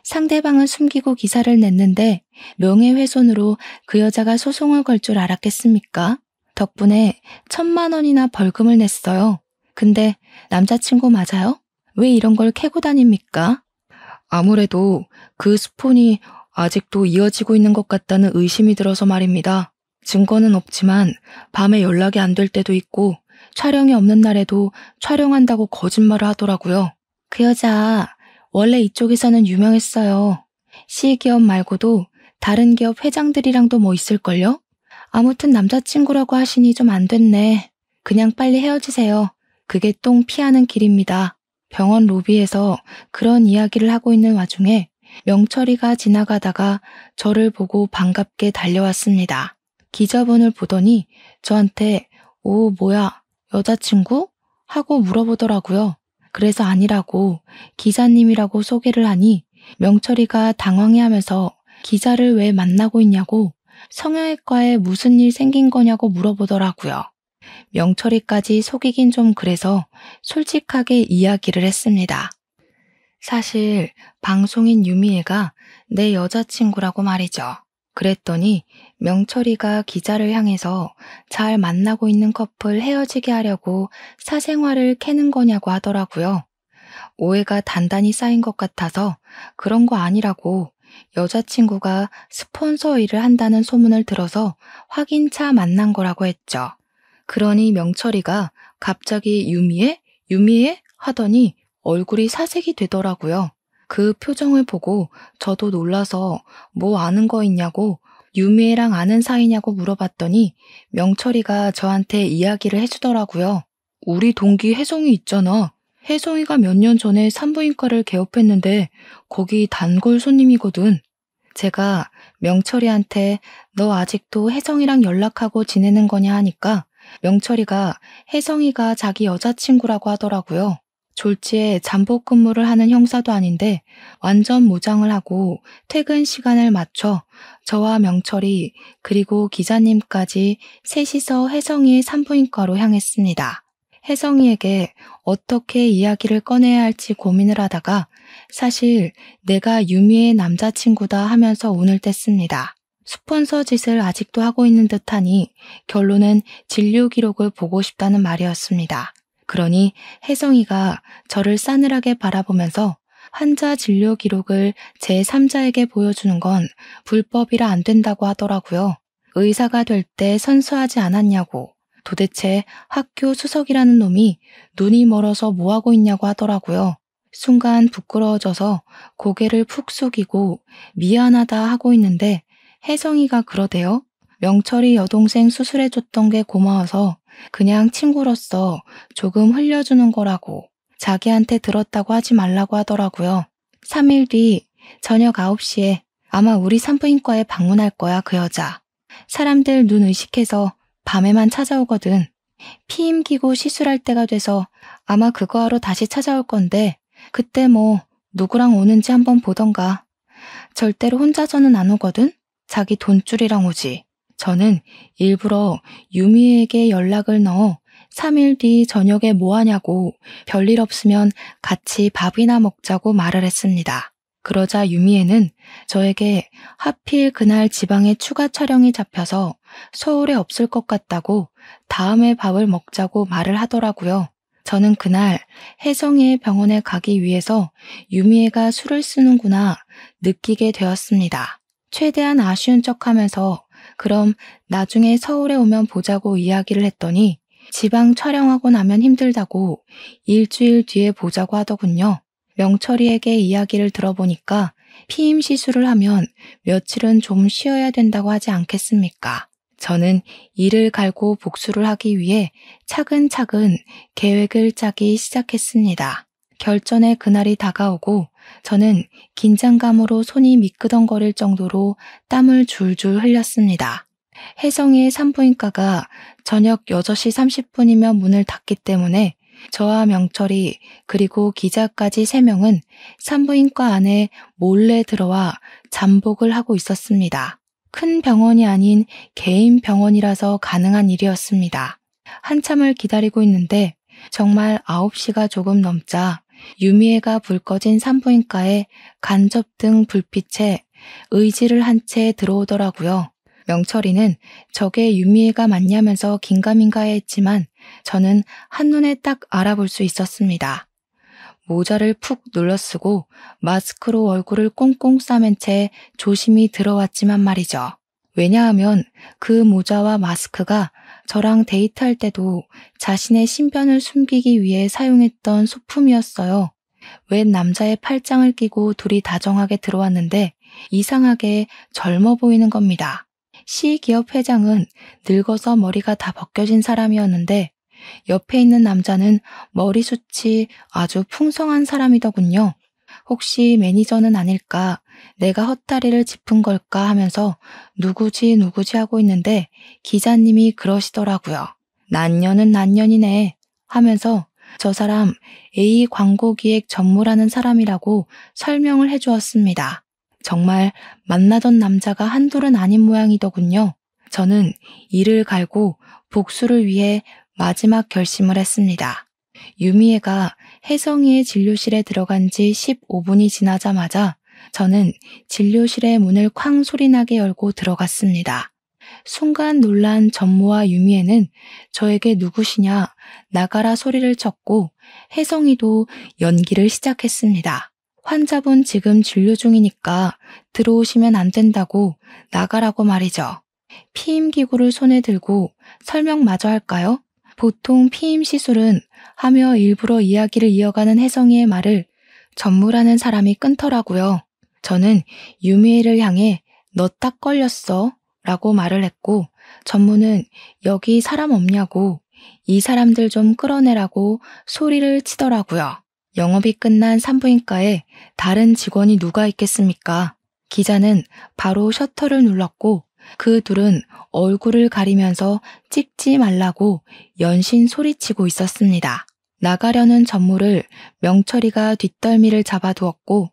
A: 상대방은 숨기고 기사를 냈는데 명예훼손으로 그 여자가 소송을 걸 줄 알았겠습니까? 덕분에 1,000만 원이나 벌금을 냈어요. 근데 남자친구 맞아요? 왜 이런 걸 캐고 다닙니까? 아무래도 그 스폰이 아직도 이어지고 있는 것 같다는 의심이 들어서 말입니다. 증거는 없지만 밤에 연락이 안 될 때도 있고 촬영이 없는 날에도 촬영한다고 거짓말을 하더라고요. 그 여자 원래 이쪽에서는 유명했어요. C기업 말고도 다른 기업 회장들이랑도 뭐 있을걸요? 아무튼 남자친구라고 하시니 좀 안 됐네. 그냥 빨리 헤어지세요. 그게 똥 피하는 길입니다. 병원 로비에서 그런 이야기를 하고 있는 와중에 명철이가 지나가다가 저를 보고 반갑게 달려왔습니다. 기자분을 보더니 저한테 오, 뭐야, 여자친구? 하고 물어보더라고요. 그래서 아니라고 기자님이라고 소개를 하니 명철이가 당황해하면서 기자를 왜 만나고 있냐고 성형외과에 무슨 일 생긴 거냐고 물어보더라고요. 명철이까지 속이긴 좀 그래서 솔직하게 이야기를 했습니다. 사실 방송인 유미애가 내 여자친구라고 말이죠. 그랬더니 명철이가 기자를 향해서 잘 만나고 있는 커플 헤어지게 하려고 사생활을 캐는 거냐고 하더라고요. 오해가 단단히 쌓인 것 같아서 그런 거 아니라고 여자친구가 스폰서 일을 한다는 소문을 들어서 확인차 만난 거라고 했죠. 그러니 명철이가 갑자기 유미애? 유미애? 하더니 얼굴이 사색이 되더라고요. 그 표정을 보고 저도 놀라서 뭐 아는 거 있냐고 유미애랑 아는 사이냐고 물어봤더니 명철이가 저한테 이야기를 해주더라고요. 우리 동기 혜성이 있잖아. 혜성이가 몇 년 전에 산부인과를 개업했는데 거기 단골 손님이거든. 제가 명철이한테 너 아직도 혜성이랑 연락하고 지내는 거냐 하니까 명철이가 혜성이가 자기 여자친구라고 하더라고요. 졸지에 잠복 근무를 하는 형사도 아닌데 완전 무장을 하고 퇴근 시간을 맞춰 저와 명철이 그리고 기자님까지 셋이서 혜성이의 산부인과로 향했습니다. 혜성이에게 어떻게 이야기를 꺼내야 할지 고민을 하다가 사실 내가 유미의 남자친구다 하면서 운을 뗐습니다. 스폰서 짓을 아직도 하고 있는 듯하니 결론은 진료 기록을 보고 싶다는 말이었습니다. 그러니 혜성이가 저를 싸늘하게 바라보면서 환자 진료 기록을 제3자에게 보여주는 건 불법이라 안 된다고 하더라고요. 의사가 될 때 선수하지 않았냐고, 도대체 학교 수석이라는 놈이 눈이 멀어서 뭐하고 있냐고 하더라고요. 순간 부끄러워져서 고개를 푹 숙이고 미안하다 하고 있는데 혜성이가 그러대요. 명철이 여동생 수술해줬던 게 고마워서 그냥 친구로서 조금 흘려주는 거라고 자기한테 들었다고 하지 말라고 하더라고요. 3일 뒤 저녁 9시에 아마 우리 산부인과에 방문할 거야, 그 여자. 사람들 눈 의식해서 밤에만 찾아오거든. 피임 기고 시술할 때가 돼서 아마 그거 하러 다시 찾아올 건데 그때 뭐 누구랑 오는지 한번 보던가. 절대로 혼자서는 안 오거든. 자기 돈줄이랑 오지. 저는 일부러 유미에게 연락을 넣어 3일 뒤 저녁에 뭐 하냐고 별일 없으면 같이 밥이나 먹자고 말을 했습니다. 그러자 유미애는 저에게 하필 그날 지방에 추가 촬영이 잡혀서 서울에 없을 것 같다고 다음에 밥을 먹자고 말을 하더라고요. 저는 그날 혜성이의 병원에 가기 위해서 유미애가 술을 쓰는구나 느끼게 되었습니다. 최대한 아쉬운 척하면서 그럼 나중에 서울에 오면 보자고 이야기를 했더니 지방 촬영하고 나면 힘들다고 일주일 뒤에 보자고 하더군요. 명철이에게 이야기를 들어보니까 피임 시술을 하면 며칠은 좀 쉬어야 된다고 하지 않겠습니까? 저는 이를 갈고 복수를 하기 위해 차근차근 계획을 짜기 시작했습니다. 결전의 그날이 다가오고 저는 긴장감으로 손이 미끄덩거릴 정도로 땀을 줄줄 흘렸습니다. 혜성이의 산부인과가 저녁 6시 30분이면 문을 닫기 때문에 저와 명철이 그리고 기자까지 3명은 산부인과 안에 몰래 들어와 잠복을 하고 있었습니다. 큰 병원이 아닌 개인 병원이라서 가능한 일이었습니다. 한참을 기다리고 있는데 정말 9시가 조금 넘자 유미애가 불 꺼진 산부인과에 간접등 불빛에 의지를 한 채 들어오더라고요. 명철이는 저게 유미애가 맞냐면서 긴가민가했지만 저는 한눈에 딱 알아볼 수 있었습니다. 모자를 푹 눌러쓰고 마스크로 얼굴을 꽁꽁 싸맨 채 조심히 들어왔지만 말이죠. 왜냐하면 그 모자와 마스크가 저랑 데이트할 때도 자신의 신변을 숨기기 위해 사용했던 소품이었어요. 웬 남자의 팔짱을 끼고 둘이 다정하게 들어왔는데 이상하게 젊어 보이는 겁니다. 시기업 회장은 늙어서 머리가 다 벗겨진 사람이었는데 옆에 있는 남자는 머리숱이 아주 풍성한 사람이더군요. 혹시 매니저는 아닐까? 내가 헛다리를 짚은 걸까 하면서 누구지 누구지 하고 있는데 기자님이 그러시더라고요. 난년은 난년이네 하면서 저 사람 A 광고기획 전무라는 사람이라고 설명을 해주었습니다. 정말 만나던 남자가 한둘은 아닌 모양이더군요. 저는 이를 갈고 복수를 위해 마지막 결심을 했습니다. 유미애가 혜성이의 진료실에 들어간 지 15분이 지나자마자 저는 진료실의 문을 쾅 소리나게 열고 들어갔습니다. 순간 놀란 전무와 유미애는 저에게 누구시냐 나가라 소리를 쳤고 혜성이도 연기를 시작했습니다. 환자분 지금 진료 중이니까 들어오시면 안 된다고 나가라고 말이죠. 피임기구를 손에 들고 설명마저 할까요? 보통 피임 시술은 하며 일부러 이야기를 이어가는 혜성이의 말을 전무라는 사람이 끊더라고요. 저는 유미애를 향해 너 딱 걸렸어 라고 말을 했고 전무는 여기 사람 없냐고 이 사람들 좀 끌어내라고 소리를 치더라고요. 영업이 끝난 산부인과에 다른 직원이 누가 있겠습니까? 기자는 바로 셔터를 눌렀고 그 둘은 얼굴을 가리면서 찍지 말라고 연신 소리치고 있었습니다. 나가려는 전무를 명철이가 뒷덜미를 잡아두었고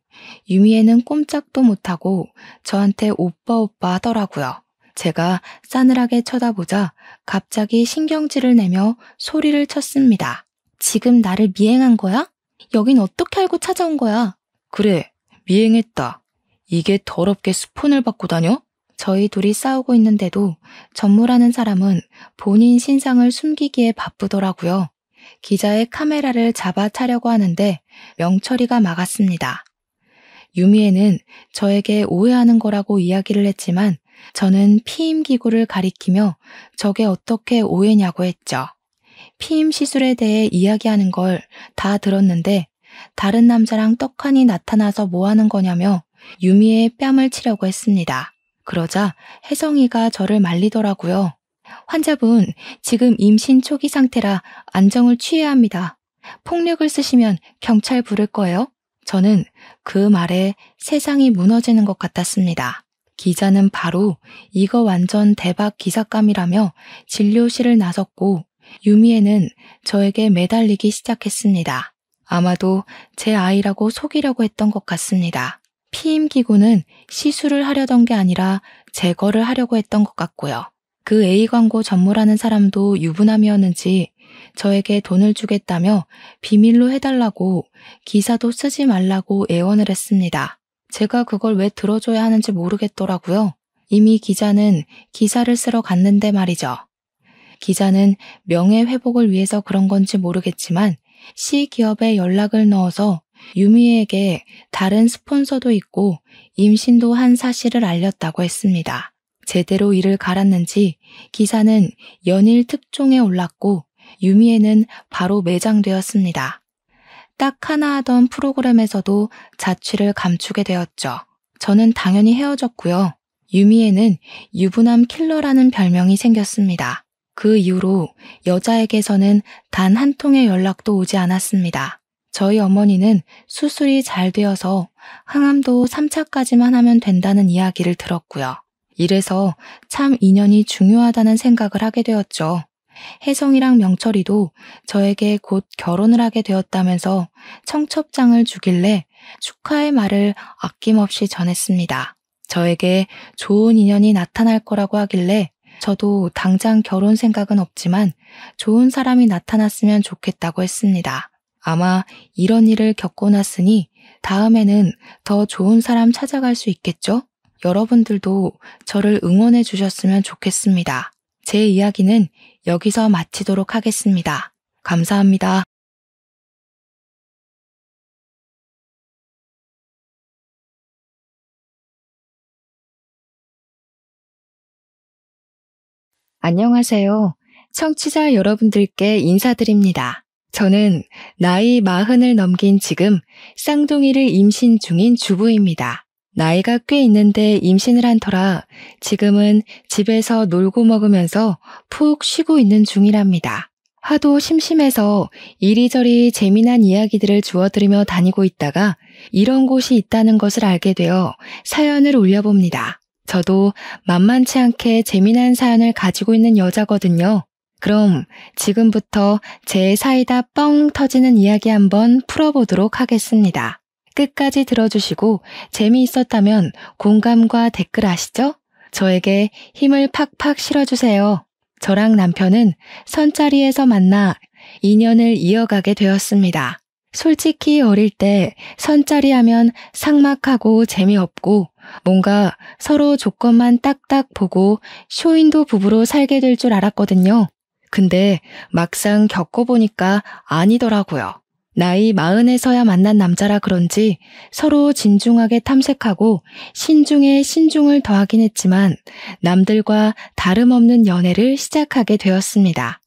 A: 유미애는 꼼짝도 못하고 저한테 오빠 오빠 하더라고요. 제가 싸늘하게 쳐다보자 갑자기 신경질을 내며 소리를 쳤습니다. 지금 나를 미행한 거야? 여긴 어떻게 알고 찾아온 거야? 그래, 미행했다. 이게 더럽게 스폰을 받고 다녀? 저희 둘이 싸우고 있는데도 전무라는 사람은 본인 신상을 숨기기에 바쁘더라고요. 기자의 카메라를 잡아차려고 하는데 명철이가 막았습니다. 유미애는 저에게 오해하는 거라고 이야기를 했지만 저는 피임기구를 가리키며 저게 어떻게 오해냐고 했죠. 피임 시술에 대해 이야기하는 걸 다 들었는데 다른 남자랑 떡하니 나타나서 뭐 하는 거냐며 유미애의 뺨을 치려고 했습니다. 그러자 혜성이가 저를 말리더라고요. 환자분, 지금 임신 초기 상태라 안정을 취해야 합니다. 폭력을 쓰시면 경찰 부를 거예요? 저는 그 말에 세상이 무너지는 것 같았습니다. 기자는 바로 이거 완전 대박 기사감이라며 진료실을 나섰고 유미애는 저에게 매달리기 시작했습니다. 아마도 제 아이라고 속이려고 했던 것 같습니다. 피임기구는 시술을 하려던 게 아니라 제거를 하려고 했던 것 같고요. 그 A 광고 전무라는 사람도 유부남이었는지 저에게 돈을 주겠다며 비밀로 해달라고 기사도 쓰지 말라고 애원을 했습니다. 제가 그걸 왜 들어줘야 하는지 모르겠더라고요. 이미 기자는 기사를 쓰러 갔는데 말이죠. 기자는 명예회복을 위해서 그런 건지 모르겠지만 C기업에 연락을 넣어서 유미에게 다른 스폰서도 있고 임신도 한 사실을 알렸다고 했습니다. 제대로 이를 갈았는지 기사는 연일 특종에 올랐고 유미에는 바로 매장되었습니다. 딱 하나 하던 프로그램에서도 자취를 감추게 되었죠. 저는 당연히 헤어졌고요. 유미에는 유부남 킬러라는 별명이 생겼습니다. 그 이후로 여자에게서는 단 한 통의 연락도 오지 않았습니다. 저희 어머니는 수술이 잘 되어서 항암도 3차까지만 하면 된다는 이야기를 들었고요. 이래서 참 인연이 중요하다는 생각을 하게 되었죠. 혜성이랑 명철이도 저에게 곧 결혼을 하게 되었다면서 청첩장을 주길래 축하의 말을 아낌없이 전했습니다. 저에게 좋은 인연이 나타날 거라고 하길래 저도 당장 결혼 생각은 없지만 좋은 사람이 나타났으면 좋겠다고 했습니다. 아마 이런 일을 겪고 났으니 다음에는 더 좋은 사람 찾아갈 수 있겠죠? 여러분들도 저를 응원해 주셨으면 좋겠습니다. 제 이야기는 여기서 마치도록 하겠습니다. 감사합니다. 안녕하세요. 청취자 여러분들께 인사드립니다. 저는 나이 40을 넘긴 지금 쌍둥이를 임신 중인 주부입니다. 나이가 꽤 있는데 임신을 한 터라 지금은 집에서 놀고 먹으면서 푹 쉬고 있는 중이랍니다. 하도 심심해서 이리저리 재미난 이야기들을 주워들으며 다니고 있다가 이런 곳이 있다는 것을 알게 되어 사연을 올려봅니다. 저도 만만치 않게 재미난 사연을 가지고 있는 여자거든요. 그럼 지금부터 제 사이다 뻥 터지는 이야기 한번 풀어보도록 하겠습니다. 끝까지 들어주시고 재미있었다면 공감과 댓글 아시죠? 저에게 힘을 팍팍 실어주세요. 저랑 남편은 선자리에서 만나 인연을 이어가게 되었습니다. 솔직히 어릴 때 선자리 하면 삭막하고 재미없고 뭔가 서로 조건만 딱딱 보고 쇼윈도 부부로 살게 될 줄 알았거든요. 근데 막상 겪어보니까 아니더라고요. 나이 40에서야 만난 남자라 그런지 서로 진중하게 탐색하고 신중에 신중을 더하긴 했지만 남들과 다름없는 연애를 시작하게 되었습니다.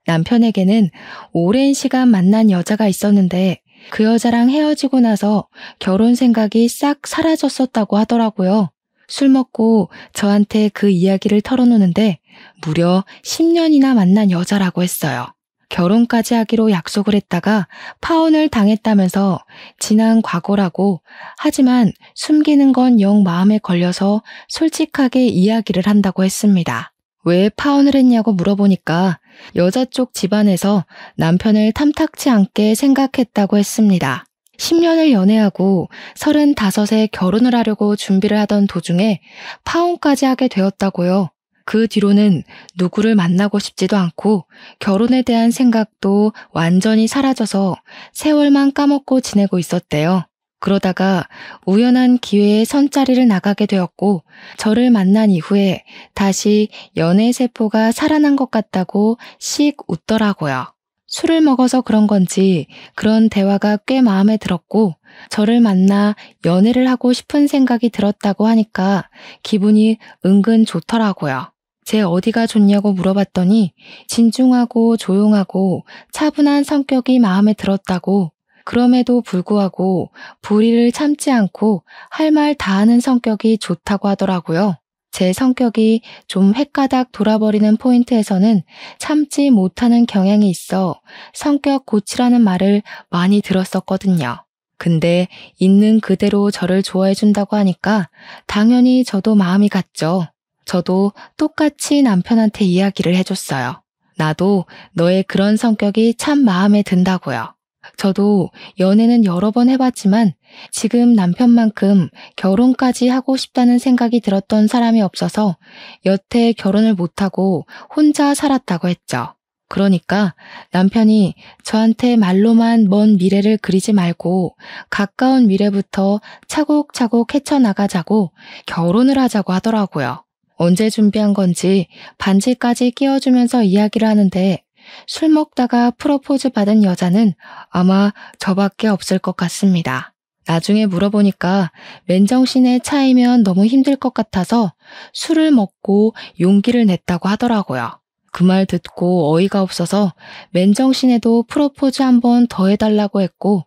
A: 남편에게는 오랜 시간 만난 여자가 있었는데 그 여자랑 헤어지고 나서 결혼 생각이 싹 사라졌었다고 하더라고요. 술 먹고 저한테 그 이야기를 털어놓는데 무려 10년이나 만난 여자라고 했어요. 결혼까지 하기로 약속을 했다가 파혼을 당했다면서 지난 과거라고 하지만 숨기는 건 영 마음에 걸려서 솔직하게 이야기를 한다고 했습니다. 왜 파혼을 했냐고 물어보니까 여자 쪽 집안에서 남편을 탐탁치 않게 생각했다고 했습니다. 10년을 연애하고 35에 결혼을 하려고 준비를 하던 도중에 파혼까지 하게 되었다고요. 그 뒤로는 누구를 만나고 싶지도 않고 결혼에 대한 생각도 완전히 사라져서 세월만 까먹고 지내고 있었대요. 그러다가 우연한 기회에 선자리를 나가게 되었고 저를 만난 이후에 다시 연애 세포가 살아난 것 같다고 씩 웃더라고요. 술을 먹어서 그런 건지 그런 대화가 꽤 마음에 들었고 저를 만나 연애를 하고 싶은 생각이 들었다고 하니까 기분이 은근 좋더라고요. 제 어디가 좋냐고 물어봤더니 진중하고 조용하고 차분한 성격이 마음에 들었다고 그럼에도 불구하고 불의를 참지 않고 할 말 다 하는 성격이 좋다고 하더라고요. 제 성격이 좀 헷가닥 돌아버리는 포인트에서는 참지 못하는 경향이 있어 성격 고치라는 말을 많이 들었었거든요. 근데 있는 그대로 저를 좋아해준다고 하니까 당연히 저도 마음이 갔죠. 저도 똑같이 남편한테 이야기를 해줬어요. 나도 너의 그런 성격이 참 마음에 든다고요. 저도 연애는 여러 번 해봤지만 지금 남편만큼 결혼까지 하고 싶다는 생각이 들었던 사람이 없어서 여태 결혼을 못하고 혼자 살았다고 했죠. 그러니까 남편이 저한테 말로만 먼 미래를 그리지 말고 가까운 미래부터 차곡차곡 헤쳐나가자고 결혼을 하자고 하더라고요. 언제 준비한 건지 반지까지 끼워주면서 이야기를 하는데 술 먹다가 프로포즈 받은 여자는 아마 저밖에 없을 것 같습니다. 나중에 물어보니까 맨정신에 차이면 너무 힘들 것 같아서 술을 먹고 용기를 냈다고 하더라고요. 그 말 듣고 어이가 없어서 맨정신에도 프로포즈 한 번 더 해달라고 했고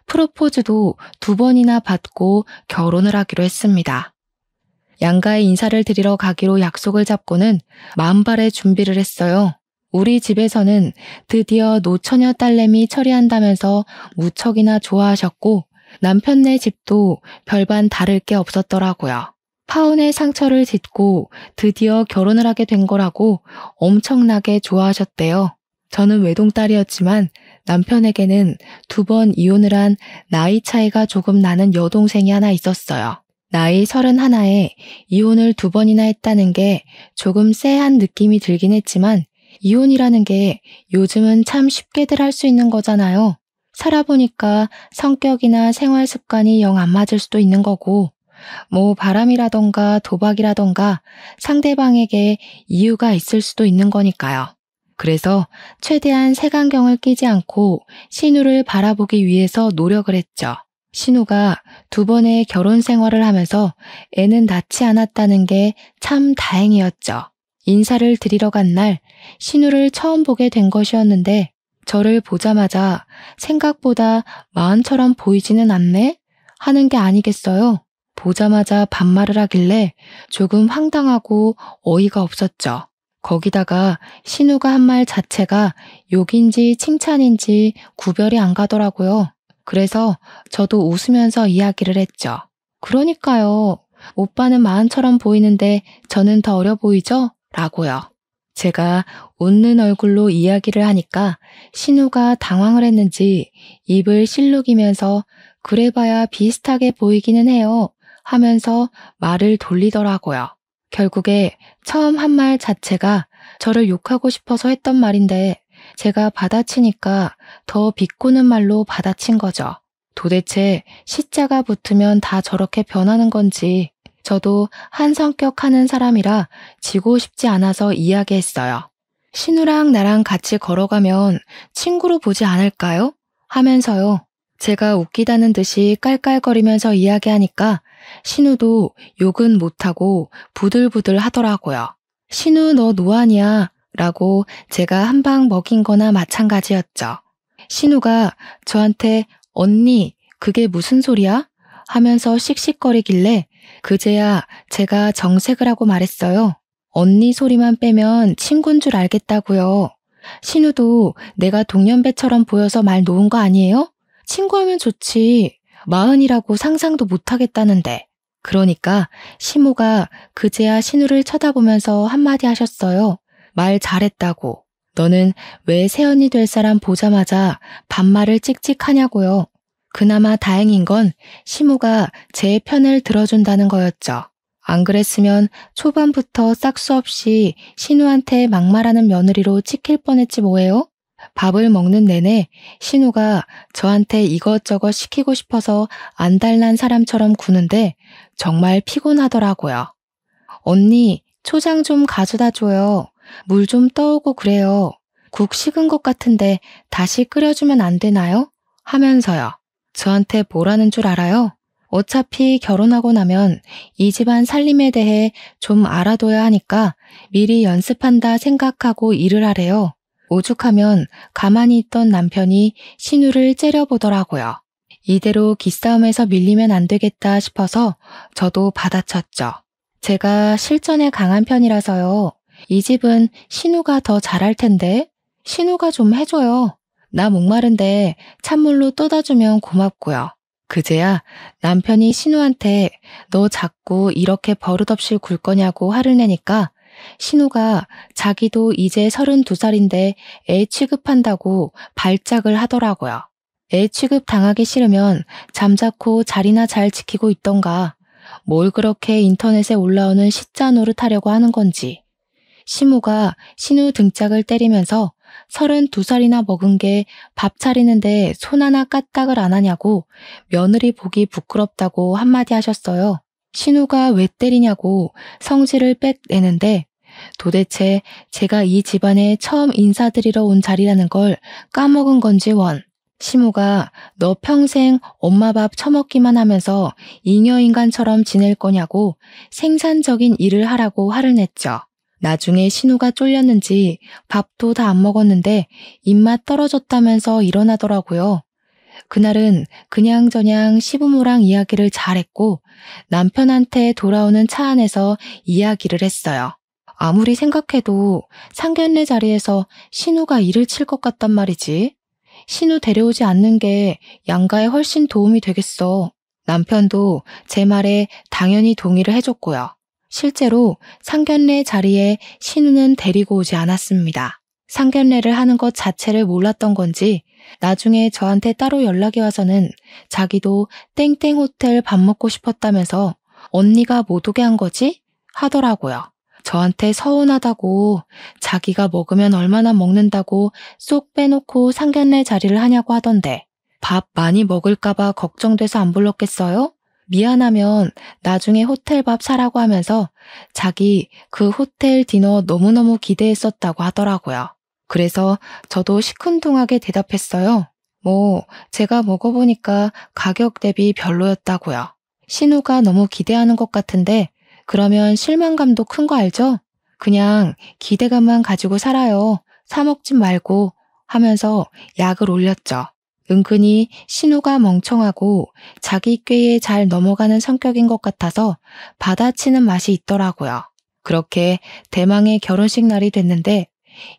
A: 프로포즈도 2번이나 받고 결혼을 하기로 했습니다. 양가에 인사를 드리러 가기로 약속을 잡고는 만발의 준비를 했어요. 우리 집에서는 드디어 노처녀 딸내미 처리한다면서 무척이나 좋아하셨고 남편네 집도 별반 다를 게 없었더라고요. 파혼의 상처를 딛고 드디어 결혼을 하게 된 거라고 엄청나게 좋아하셨대요. 저는 외동딸이었지만 남편에게는 2번 이혼을 한 나이 차이가 조금 나는 여동생이 하나 있었어요. 나이 31에 이혼을 2번이나 했다는 게 조금 쎄한 느낌이 들긴 했지만 이혼이라는 게 요즘은 참 쉽게들 할 수 있는 거잖아요. 살아보니까 성격이나 생활 습관이 영 안 맞을 수도 있는 거고 뭐 바람이라던가 도박이라던가 상대방에게 이유가 있을 수도 있는 거니까요. 그래서 최대한 색안경을 끼지 않고 신우를 바라보기 위해서 노력을 했죠. 신우가 2번의 결혼 생활을 하면서 애는 낳지 않았다는 게 참 다행이었죠. 인사를 드리러 간 날 신우를 처음 보게 된 것이었는데 저를 보자마자 생각보다 마흔처럼 보이지는 않네? 하는 게 아니겠어요? 보자마자 반말을 하길래 조금 황당하고 어이가 없었죠. 거기다가 신우가 한 말 자체가 욕인지 칭찬인지 구별이 안 가더라고요. 그래서 저도 웃으면서 이야기를 했죠. 그러니까요. 오빠는 마흔처럼 보이는데 저는 더 어려 보이죠? 라고요. 제가 웃는 얼굴로 이야기를 하니까 신우가 당황을 했는지 입을 실룩이면서 그래봐야 비슷하게 보이기는 해요 하면서 말을 돌리더라고요. 결국에 처음 한 말 자체가 저를 욕하고 싶어서 했던 말인데 제가 받아치니까 더 비꼬는 말로 받아친 거죠. 도대체 시자가 붙으면 다 저렇게 변하는 건지 저도 한 성격 하는 사람이라 지고 싶지 않아서 이야기했어요. 신우랑 나랑 같이 걸어가면 친구로 보지 않을까요? 하면서요. 제가 웃기다는 듯이 깔깔거리면서 이야기하니까 신우도 욕은 못하고 부들부들 하더라고요. 신우 너 노안이야 라고 제가 한 방 먹인 거나 마찬가지였죠. 신우가 저한테 언니 그게 무슨 소리야? 하면서 씩씩거리길래 그제야 제가 정색을 하고 말했어요. 언니 소리만 빼면 친구인 줄 알겠다고요. 신우도 내가 동년배처럼 보여서 말 놓은 거 아니에요? 친구하면 좋지. 마흔이라고 상상도 못하겠다는데. 그러니까 시모가 그제야 신우를 쳐다보면서 한마디 하셨어요. 말 잘했다고. 너는 왜 새언니 될 사람 보자마자 반말을 찍찍하냐고요. 그나마 다행인 건 시모가 제 편을 들어준다는 거였죠. 안 그랬으면 초반부터 싹수 없이 신우한테 막말하는 며느리로 찍힐 뻔했지 뭐예요? 밥을 먹는 내내 신우가 저한테 이것저것 시키고 싶어서 안달난 사람처럼 구는데 정말 피곤하더라고요. 언니, 초장 좀 가져다 줘요. 물 좀 떠오고 그래요. 국 식은 것 같은데 다시 끓여주면 안 되나요? 하면서요. 저한테 뭐라는 줄 알아요? 어차피 결혼하고 나면 이 집안 살림에 대해 좀 알아둬야 하니까 미리 연습한다 생각하고 일을 하래요. 오죽하면 가만히 있던 남편이 신우를 째려보더라고요. 이대로 기싸움에서 밀리면 안 되겠다 싶어서 저도 받아쳤죠. 제가 실전에 강한 편이라서요. 이 집은 신우가 더 잘할 텐데 신우가 좀 해줘요. 나 목마른데 찬물로 떠다주면 고맙고요. 그제야 남편이 신우한테 너 자꾸 이렇게 버릇없이 굴 거냐고 화를 내니까 신우가 자기도 이제 32살인데 애 취급한다고 발작을 하더라고요. 애 취급 당하기 싫으면 잠자코 자리나 잘 지키고 있던가 뭘 그렇게 인터넷에 올라오는 시자 노릇하려고 하는 건지. 시모가 신우 등짝을 때리면서 32살이나 먹은 게 밥 차리는데 손 하나 까딱을 안 하냐고 며느리 보기 부끄럽다고 한마디 하셨어요. 신우가 왜 때리냐고 성질을 빽 내는데 도대체 제가 이 집안에 처음 인사드리러 온 자리라는 걸 까먹은 건지 원. 시모가 너 평생 엄마 밥 처먹기만 하면서 잉여인간처럼 지낼 거냐고 생산적인 일을 하라고 화를 냈죠. 나중에 신우가 쫄렸는지 밥도 다 안 먹었는데 입맛 떨어졌다면서 일어나더라고요. 그날은 그냥저냥 시부모랑 이야기를 잘했고 남편한테 돌아오는 차 안에서 이야기를 했어요. 아무리 생각해도 상견례 자리에서 신우가 일을 칠 것 같단 말이지. 신우 데려오지 않는 게 양가에 훨씬 도움이 되겠어. 남편도 제 말에 당연히 동의를 해줬고요. 실제로 상견례 자리에 신우는 데리고 오지 않았습니다. 상견례를 하는 것 자체를 몰랐던 건지 나중에 저한테 따로 연락이 와서는 자기도 땡땡 호텔 밥 먹고 싶었다면서 언니가 못 오게 한 거지? 하더라고요. 저한테 서운하다고 자기가 먹으면 얼마나 먹는다고 쏙 빼놓고 상견례 자리를 하냐고 하던데 밥 많이 먹을까봐 걱정돼서 안 불렀겠어요? 미안하면 나중에 호텔 밥 사라고 하면서 자기 그 호텔 디너 너무너무 기대했었다고 하더라고요. 그래서 저도 시큰둥하게 대답했어요. 뭐 제가 먹어보니까 가격 대비 별로였다고요. 신우가 너무 기대하는 것 같은데 그러면 실망감도 큰 거 알죠? 그냥 기대감만 가지고 살아요. 사 먹진 말고 하면서 약을 올렸죠. 은근히 신우가 멍청하고 자기 꾀에 잘 넘어가는 성격인 것 같아서 받아치는 맛이 있더라고요. 그렇게 대망의 결혼식 날이 됐는데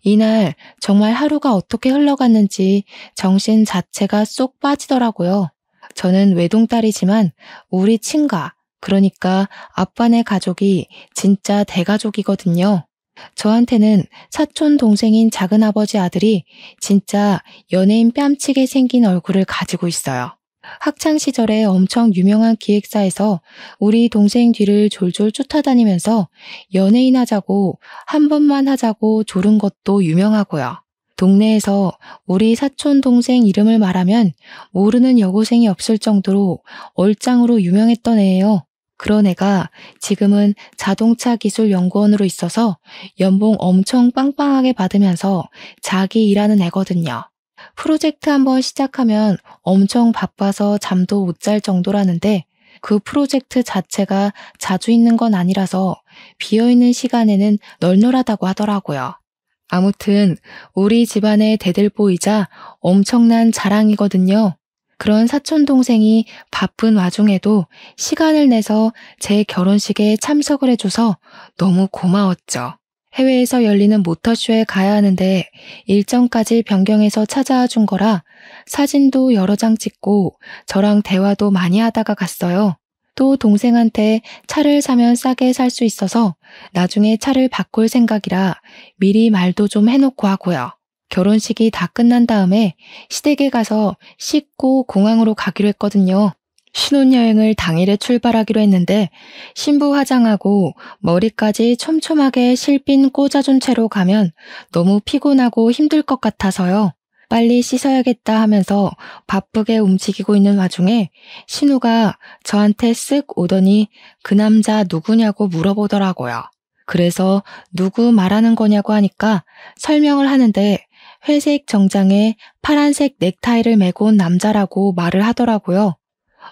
A: 이날 정말 하루가 어떻게 흘러갔는지 정신 자체가 쏙 빠지더라고요. 저는 외동딸이지만 우리 친가, 그러니까 아빠네 가족이 진짜 대가족이거든요. 저한테는 사촌 동생인 작은아버지 아들이 진짜 연예인 뺨치게 생긴 얼굴을 가지고 있어요. 학창 시절에 엄청 유명한 기획사에서 우리 동생 뒤를 졸졸 쫓아다니면서 연예인 하자고 한 번만 하자고 조른 것도 유명하고요. 동네에서 우리 사촌 동생 이름을 말하면 모르는 여고생이 없을 정도로 얼짱으로 유명했던 애예요. 그런 애가 지금은 자동차 기술 연구원으로 있어서 연봉 엄청 빵빵하게 받으면서 자기 일하는 애거든요. 프로젝트 한번 시작하면 엄청 바빠서 잠도 못 잘 정도라는데 그 프로젝트 자체가 자주 있는 건 아니라서 비어있는 시간에는 널널하다고 하더라고요. 아무튼 우리 집안의 대들보이자 엄청난 자랑이거든요. 그런 사촌 동생이 바쁜 와중에도 시간을 내서 제 결혼식에 참석을 해줘서 너무 고마웠죠. 해외에서 열리는 모터쇼에 가야 하는데 일정까지 변경해서 찾아와 준 거라 사진도 여러 장 찍고 저랑 대화도 많이 하다가 갔어요. 또 동생한테 차를 사면 싸게 살 수 있어서 나중에 차를 바꿀 생각이라 미리 말도 좀 해놓고 하고요. 결혼식이 다 끝난 다음에 시댁에 가서 씻고 공항으로 가기로 했거든요. 신혼여행을 당일에 출발하기로 했는데 신부 화장하고 머리까지 촘촘하게 실핀 꽂아준 채로 가면 너무 피곤하고 힘들 것 같아서요. 빨리 씻어야겠다 하면서 바쁘게 움직이고 있는 와중에 신우가 저한테 쓱 오더니 그 남자 누구냐고 물어보더라고요. 그래서 누구 말하는 거냐고 하니까 설명을 하는데 회색 정장에 파란색 넥타이를 메고 온 남자라고 말을 하더라고요.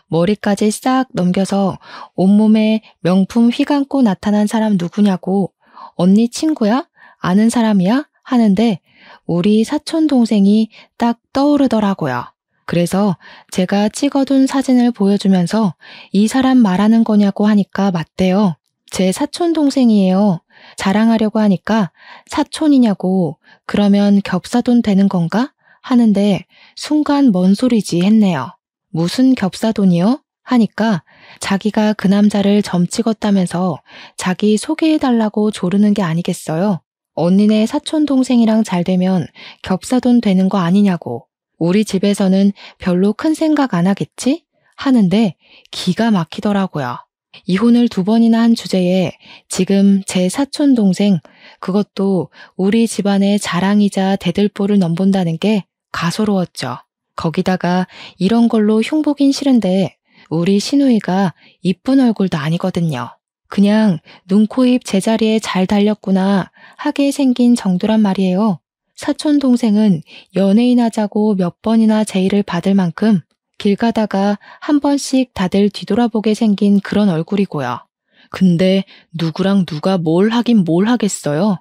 A: 머리까지 싹 넘겨서 온몸에 명품 휘감고 나타난 사람 누구냐고 언니 친구야? 아는 사람이야? 하는데 우리 사촌 동생이 딱 떠오르더라고요. 그래서 제가 찍어둔 사진을 보여주면서 이 사람 말하는 거냐고 하니까 맞대요. 제 사촌 동생이에요. 자랑하려고 하니까 사촌이냐고 그러면 겹사돈 되는 건가? 하는데 순간 뭔 소리지 했네요. 무슨 겹사돈이요? 하니까 자기가 그 남자를 점 찍었다면서 자기 소개해달라고 조르는 게 아니겠어요? 언니네 사촌 동생이랑 잘 되면 겹사돈 되는 거 아니냐고. 우리 집에서는 별로 큰 생각 안 하겠지? 하는데 기가 막히더라고요. 이혼을 2번이나 한 주제에 지금 제 사촌 동생, 그것도 우리 집안의 자랑이자 대들보를 넘본다는 게 가소로웠죠. 거기다가 이런 걸로 흉보긴 싫은데 우리 시누이가 이쁜 얼굴도 아니거든요. 그냥 눈, 코, 입 제자리에 잘 달렸구나 하게 생긴 정도란 말이에요. 사촌 동생은 연예인 하자고 몇 번이나 제의를 받을 만큼 길 가다가 한 번씩 다들 뒤돌아보게 생긴 그런 얼굴이고요. 근데 누구랑 누가 뭘 하긴 뭘 하겠어요.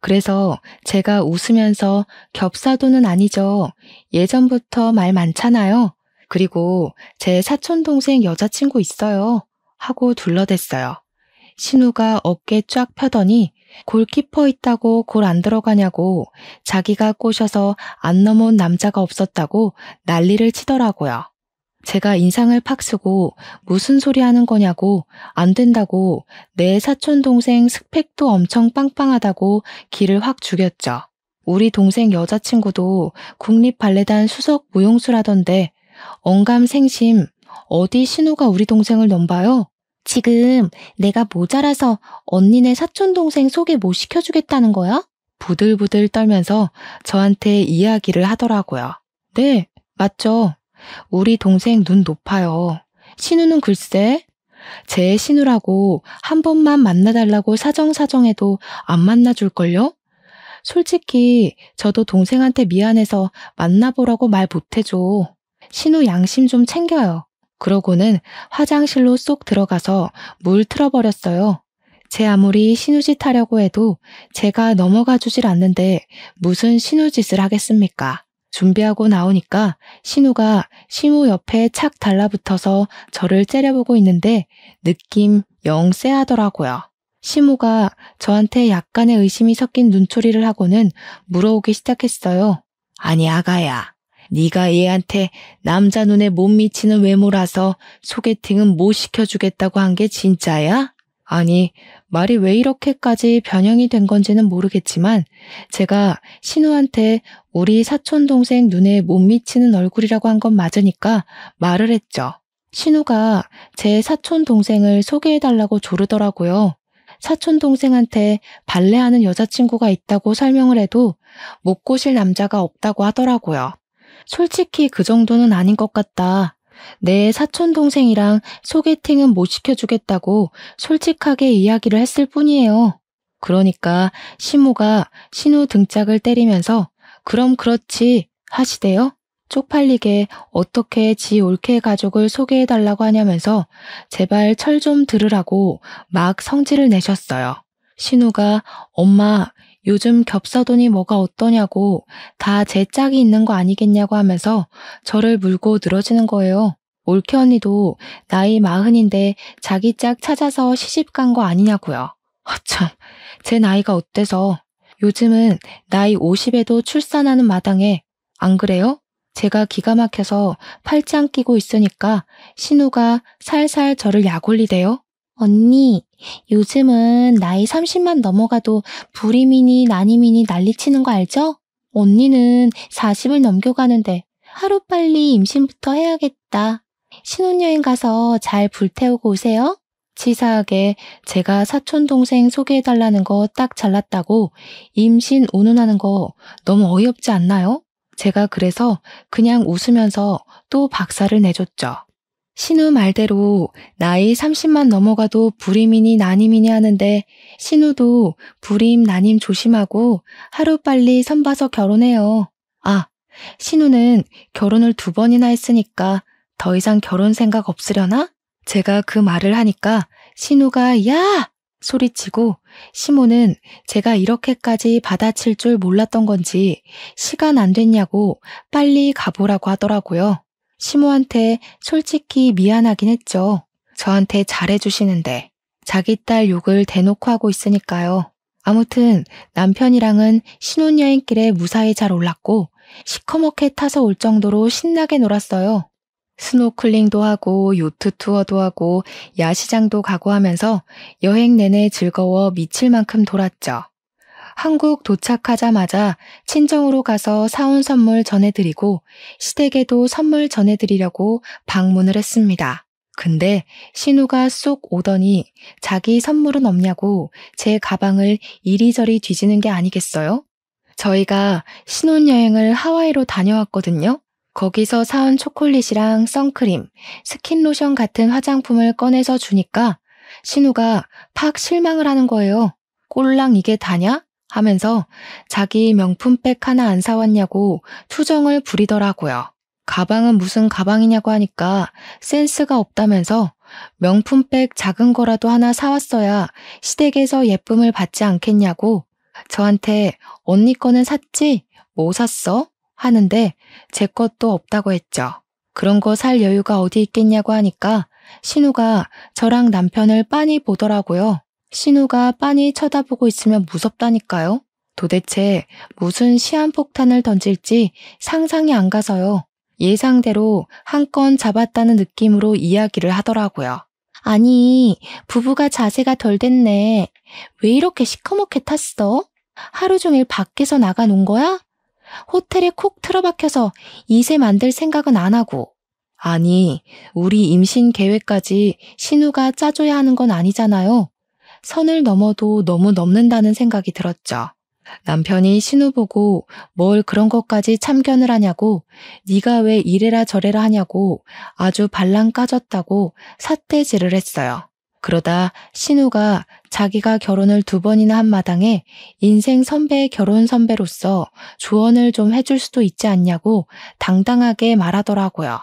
A: 그래서 제가 웃으면서 겹사도는 아니죠. 예전부터 말 많잖아요. 그리고 제 사촌 동생 여자친구 있어요. 하고 둘러댔어요. 신우가 어깨 쫙 펴더니 골키퍼 있다고 골 안 들어가냐고 자기가 꼬셔서 안 넘어온 남자가 없었다고 난리를 치더라고요. 제가 인상을 팍 쓰고 무슨 소리 하는 거냐고 안 된다고 내 사촌 동생 스펙도 엄청 빵빵하다고 기를 확 죽였죠. 우리 동생 여자친구도 국립발레단 수석 무용수라던데 언감생심 어디 신우가 우리 동생을 넘봐요? 지금 내가 모자라서 언니네 사촌 동생 소개 못 시켜주겠다는 거야? 부들부들 떨면서 저한테 이야기를 하더라고요. 네, 맞죠. 우리 동생 눈 높아요. 신우는 글쎄, 제 신우라고 한 번만 만나달라고 사정사정해도 안 만나줄걸요? 솔직히 저도 동생한테 미안해서 만나보라고 말 못해줘. 신우 양심 좀 챙겨요. 그러고는 화장실로 쏙 들어가서 물 틀어버렸어요. 제 아무리 신우짓 하려고 해도 제가 넘어가 주질 않는데 무슨 신우짓을 하겠습니까? 준비하고 나오니까 신우가 시무 옆에 착 달라붙어서 저를 째려보고 있는데 느낌 영 쎄하더라고요. 시모가 저한테 약간의 의심이 섞인 눈초리를 하고는 물어오기 시작했어요. 아니 아가야, 네가 얘한테 남자 눈에 못 미치는 외모라서 소개팅은 못 시켜주겠다고 한 게 진짜야? 아니, 말이 왜 이렇게까지 변형이 된 건지는 모르겠지만 제가 신우한테 우리 사촌동생 눈에 못 미치는 얼굴이라고 한 건 맞으니까 말을 했죠. 신우가 제 사촌동생을 소개해달라고 조르더라고요. 사촌동생한테 발레하는 여자친구가 있다고 설명을 해도 못 꼬실 남자가 없다고 하더라고요. 솔직히 그 정도는 아닌 것 같다. 내 사촌동생이랑 소개팅은 못 시켜주겠다고 솔직하게 이야기를 했을 뿐이에요. 그러니까 시모가 신우 등짝을 때리면서 그럼 그렇지 하시대요. 쪽팔리게 어떻게 지 올케 가족을 소개해달라고 하냐면서 제발 철 좀 들으라고 막 성질을 내셨어요. 신우가 엄마 요즘 겹사돈이 뭐가 어떠냐고 다 제 짝이 있는 거 아니겠냐고 하면서 저를 물고 늘어지는 거예요. 올케 언니도 나이 40인데 자기 짝 찾아서 시집 간 거 아니냐고요. 참, 제 나이가 어때서 요즘은 나이 50에도 출산하는 마당에 안 그래요? 제가 기가 막혀서 팔짱 끼고 있으니까 신우가 살살 저를 약올리대요. 언니, 요즘은 나이 30만 넘어가도 불임이니 난임이니 난리치는 거 알죠? 언니는 40을 넘겨가는데 하루빨리 임신부터 해야겠다. 신혼여행 가서 잘 불태우고 오세요. 치사하게 제가 사촌동생 소개해달라는 거 딱 잘났다고 임신 운운하는 거 너무 어이없지 않나요? 제가 그래서 그냥 웃으면서 또 박살을 내줬죠. 신우 말대로 나이 30만 넘어가도 불임이니 난임이니 하는데 신우도 불임 난임 조심하고 하루빨리 선봐서 결혼해요. 아, 신우는 결혼을 2번이나 했으니까 더 이상 결혼 생각 없으려나? 제가 그 말을 하니까 신우가 야! 소리치고 시모는 제가 이렇게까지 받아칠 줄 몰랐던 건지 시간 안 됐냐고 빨리 가보라고 하더라고요. 시모한테 솔직히 미안하긴 했죠. 저한테 잘해주시는데 자기 딸 욕을 대놓고 하고 있으니까요. 아무튼 남편이랑은 신혼여행길에 무사히 잘 올랐고 시커멓게 타서 올 정도로 신나게 놀았어요. 스노클링도 하고 요트 투어도 하고 야시장도 가고 하면서 여행 내내 즐거워 미칠 만큼 돌았죠. 한국 도착하자마자 친정으로 가서 사온 선물 전해드리고 시댁에도 선물 전해드리려고 방문을 했습니다. 근데 신우가 쏙 오더니 자기 선물은 없냐고 제 가방을 이리저리 뒤지는 게 아니겠어요? 저희가 신혼여행을 하와이로 다녀왔거든요. 거기서 사온 초콜릿이랑 선크림, 스킨로션 같은 화장품을 꺼내서 주니까 신우가 팍 실망을 하는 거예요. 꼴랑 이게 다냐? 하면서 자기 명품백 하나 안 사왔냐고 투정을 부리더라고요. 가방은 무슨 가방이냐고 하니까 센스가 없다면서 명품백 작은 거라도 하나 사왔어야 시댁에서 예쁨을 받지 않겠냐고 저한테 언니 거는 샀지? 뭐 샀어? 하는데 제 것도 없다고 했죠. 그런 거 살 여유가 어디 있겠냐고 하니까 신우가 저랑 남편을 빤히 보더라고요. 신우가 빤히 쳐다보고 있으면 무섭다니까요. 도대체 무슨 시한폭탄을 던질지 상상이 안 가서요. 예상대로 한 건 잡았다는 느낌으로 이야기를 하더라고요. 아니, 부부가 자세가 덜 됐네. 왜 이렇게 시커멓게 탔어? 하루 종일 밖에서 나가 논 거야? 호텔에 콕 틀어박혀서 이세 만들 생각은 안 하고. 아니, 우리 임신 계획까지 신우가 짜줘야 하는 건 아니잖아요. 선을 넘어도 너무 넘는다는 생각이 들었죠. 남편이 신우 보고 뭘 그런 것까지 참견을 하냐고 네가 왜 이래라 저래라 하냐고 아주 발랑 까졌다고 삿대질을 했어요. 그러다 신우가 자기가 결혼을 2번이나 한 마당에 인생 선배의 결혼 선배로서 조언을 좀 해줄 수도 있지 않냐고 당당하게 말하더라고요.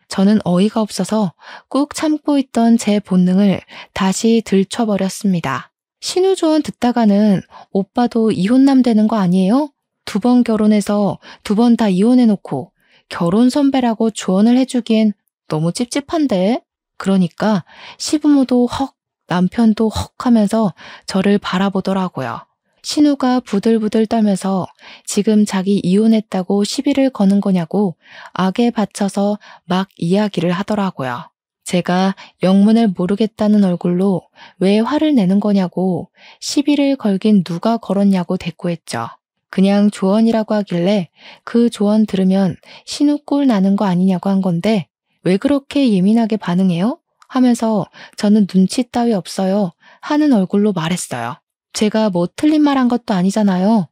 A: 저는 어이가 없어서 꾹 참고 있던 제 본능을 다시 들춰버렸습니다. 신우 조언 듣다가는 오빠도 이혼남 되는 거 아니에요? 2번 결혼해서 2번 다 이혼해놓고 결혼 선배라고 조언을 해주기엔 너무 찝찝한데? 그러니까 시부모도 헉 남편도 헉 하면서 저를 바라보더라고요. 신우가 부들부들 떨면서 지금 자기 이혼했다고 시비를 거는 거냐고 악에 받쳐서 막 이야기를 하더라고요. 제가 영문을 모르겠다는 얼굴로 왜 화를 내는 거냐고 시비를 걸긴 누가 걸었냐고 대꾸했죠. 그냥 조언이라고 하길래 그 조언 들으면 신우 꼴 나는 거 아니냐고 한 건데 왜 그렇게 예민하게 반응해요? 하면서 저는 눈치 따위 없어요 하는 얼굴로 말했어요. 제가 뭐 틀린 말 한 것도 아니잖아요.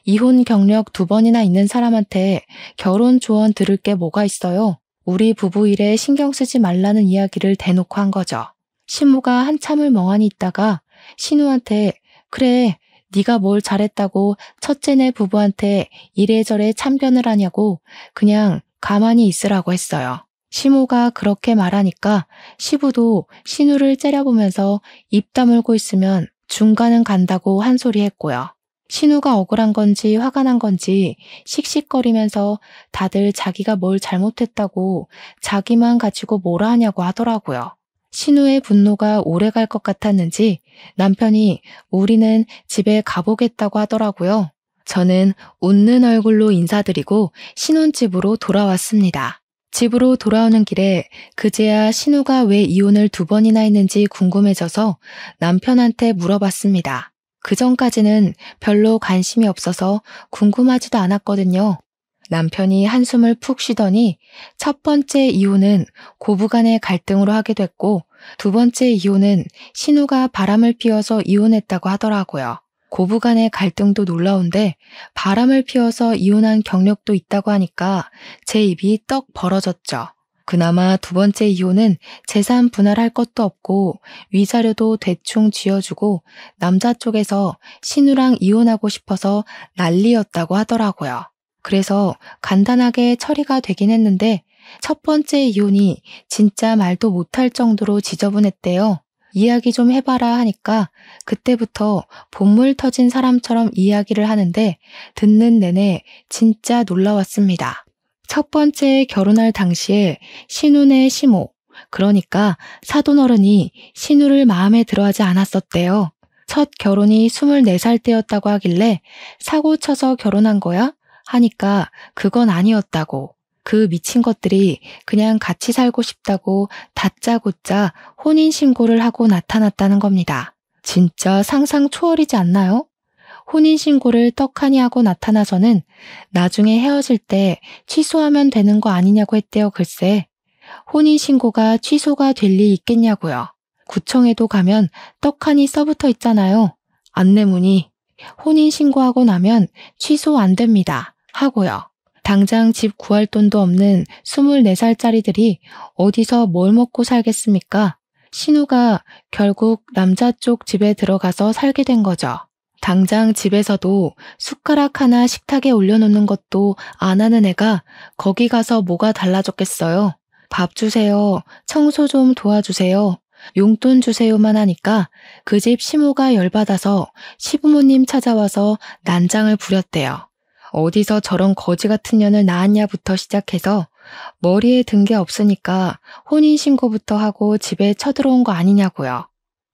A: 이혼 경력 2번이나 있는 사람한테 결혼 조언 들을 게 뭐가 있어요? 우리 부부 일에 신경 쓰지 말라는 이야기를 대놓고 한 거죠. 신우가 한참을 멍하니 있다가 신우한테 그래 네가 뭘 잘했다고 첫째네 부부한테 이래저래 참견을 하냐고 그냥 가만히 있으라고 했어요. 시모가 그렇게 말하니까 시부도 신우를 째려보면서 입 다물고 있으면 중간은 간다고 한 소리 했고요. 신우가 억울한 건지 화가 난 건지 씩씩거리면서 다들 자기가 뭘 잘못했다고 자기만 가지고 뭐라 하냐고 하더라고요. 신우의 분노가 오래 갈 것 같았는지 남편이 우리는 집에 가보겠다고 하더라고요. 저는 웃는 얼굴로 인사드리고 신혼집으로 돌아왔습니다. 집으로 돌아오는 길에 그제야 신우가 왜 이혼을 2번이나 했는지 궁금해져서 남편한테 물어봤습니다. 그전까지는 별로 관심이 없어서 궁금하지도 않았거든요. 남편이 한숨을 푹 쉬더니 첫 번째 이혼은 고부간의 갈등으로 하게 됐고 2번째 이혼은 신우가 바람을 피워서 이혼했다고 하더라고요. 고부간의 갈등도 놀라운데 바람을 피워서 이혼한 경력도 있다고 하니까 제 입이 떡 벌어졌죠. 그나마 2번째 이혼은 재산 분할할 것도 없고 위자료도 대충 쥐어주고 남자 쪽에서 신우랑 이혼하고 싶어서 난리였다고 하더라고요. 그래서 간단하게 처리가 되긴 했는데 첫 번째 이혼이 진짜 말도 못할 정도로 지저분했대요. 이야기 좀 해봐라 하니까 그때부터 본물 터진 사람처럼 이야기를 하는데 듣는 내내 진짜 놀라웠습니다. 첫 번째 결혼할 당시에 신우네 시모, 그러니까 사돈어른이 신우를 마음에 들어하지 않았었대요. 첫 결혼이 24살 때였다고 하길래 사고 쳐서 결혼한 거야? 하니까 그건 아니었다고. 그 미친 것들이 그냥 같이 살고 싶다고 다짜고짜 혼인신고를 하고 나타났다는 겁니다. 진짜 상상 초월이지 않나요? 혼인신고를 떡하니 하고 나타나서는 나중에 헤어질 때 취소하면 되는 거 아니냐고 했대요. 글쎄. 혼인신고가 취소가 될 리 있겠냐고요. 구청에도 가면 떡하니 써붙어 있잖아요. 안내문이 혼인신고하고 나면 취소 안 됩니다. 하고요. 당장 집 구할 돈도 없는 24살짜리들이 어디서 뭘 먹고 살겠습니까? 신우가 결국 남자 쪽 집에 들어가서 살게 된 거죠. 당장 집에서도 숟가락 하나 식탁에 올려놓는 것도 안 하는 애가 거기 가서 뭐가 달라졌겠어요. 밥 주세요. 청소 좀 도와주세요. 용돈 주세요만 하니까 그 집 시모가 열받아서 시부모님 찾아와서 난장을 부렸대요. 어디서 저런 거지 같은 년을 낳았냐부터 시작해서 머리에 든 게 없으니까 혼인신고부터 하고 집에 쳐들어온 거 아니냐고요.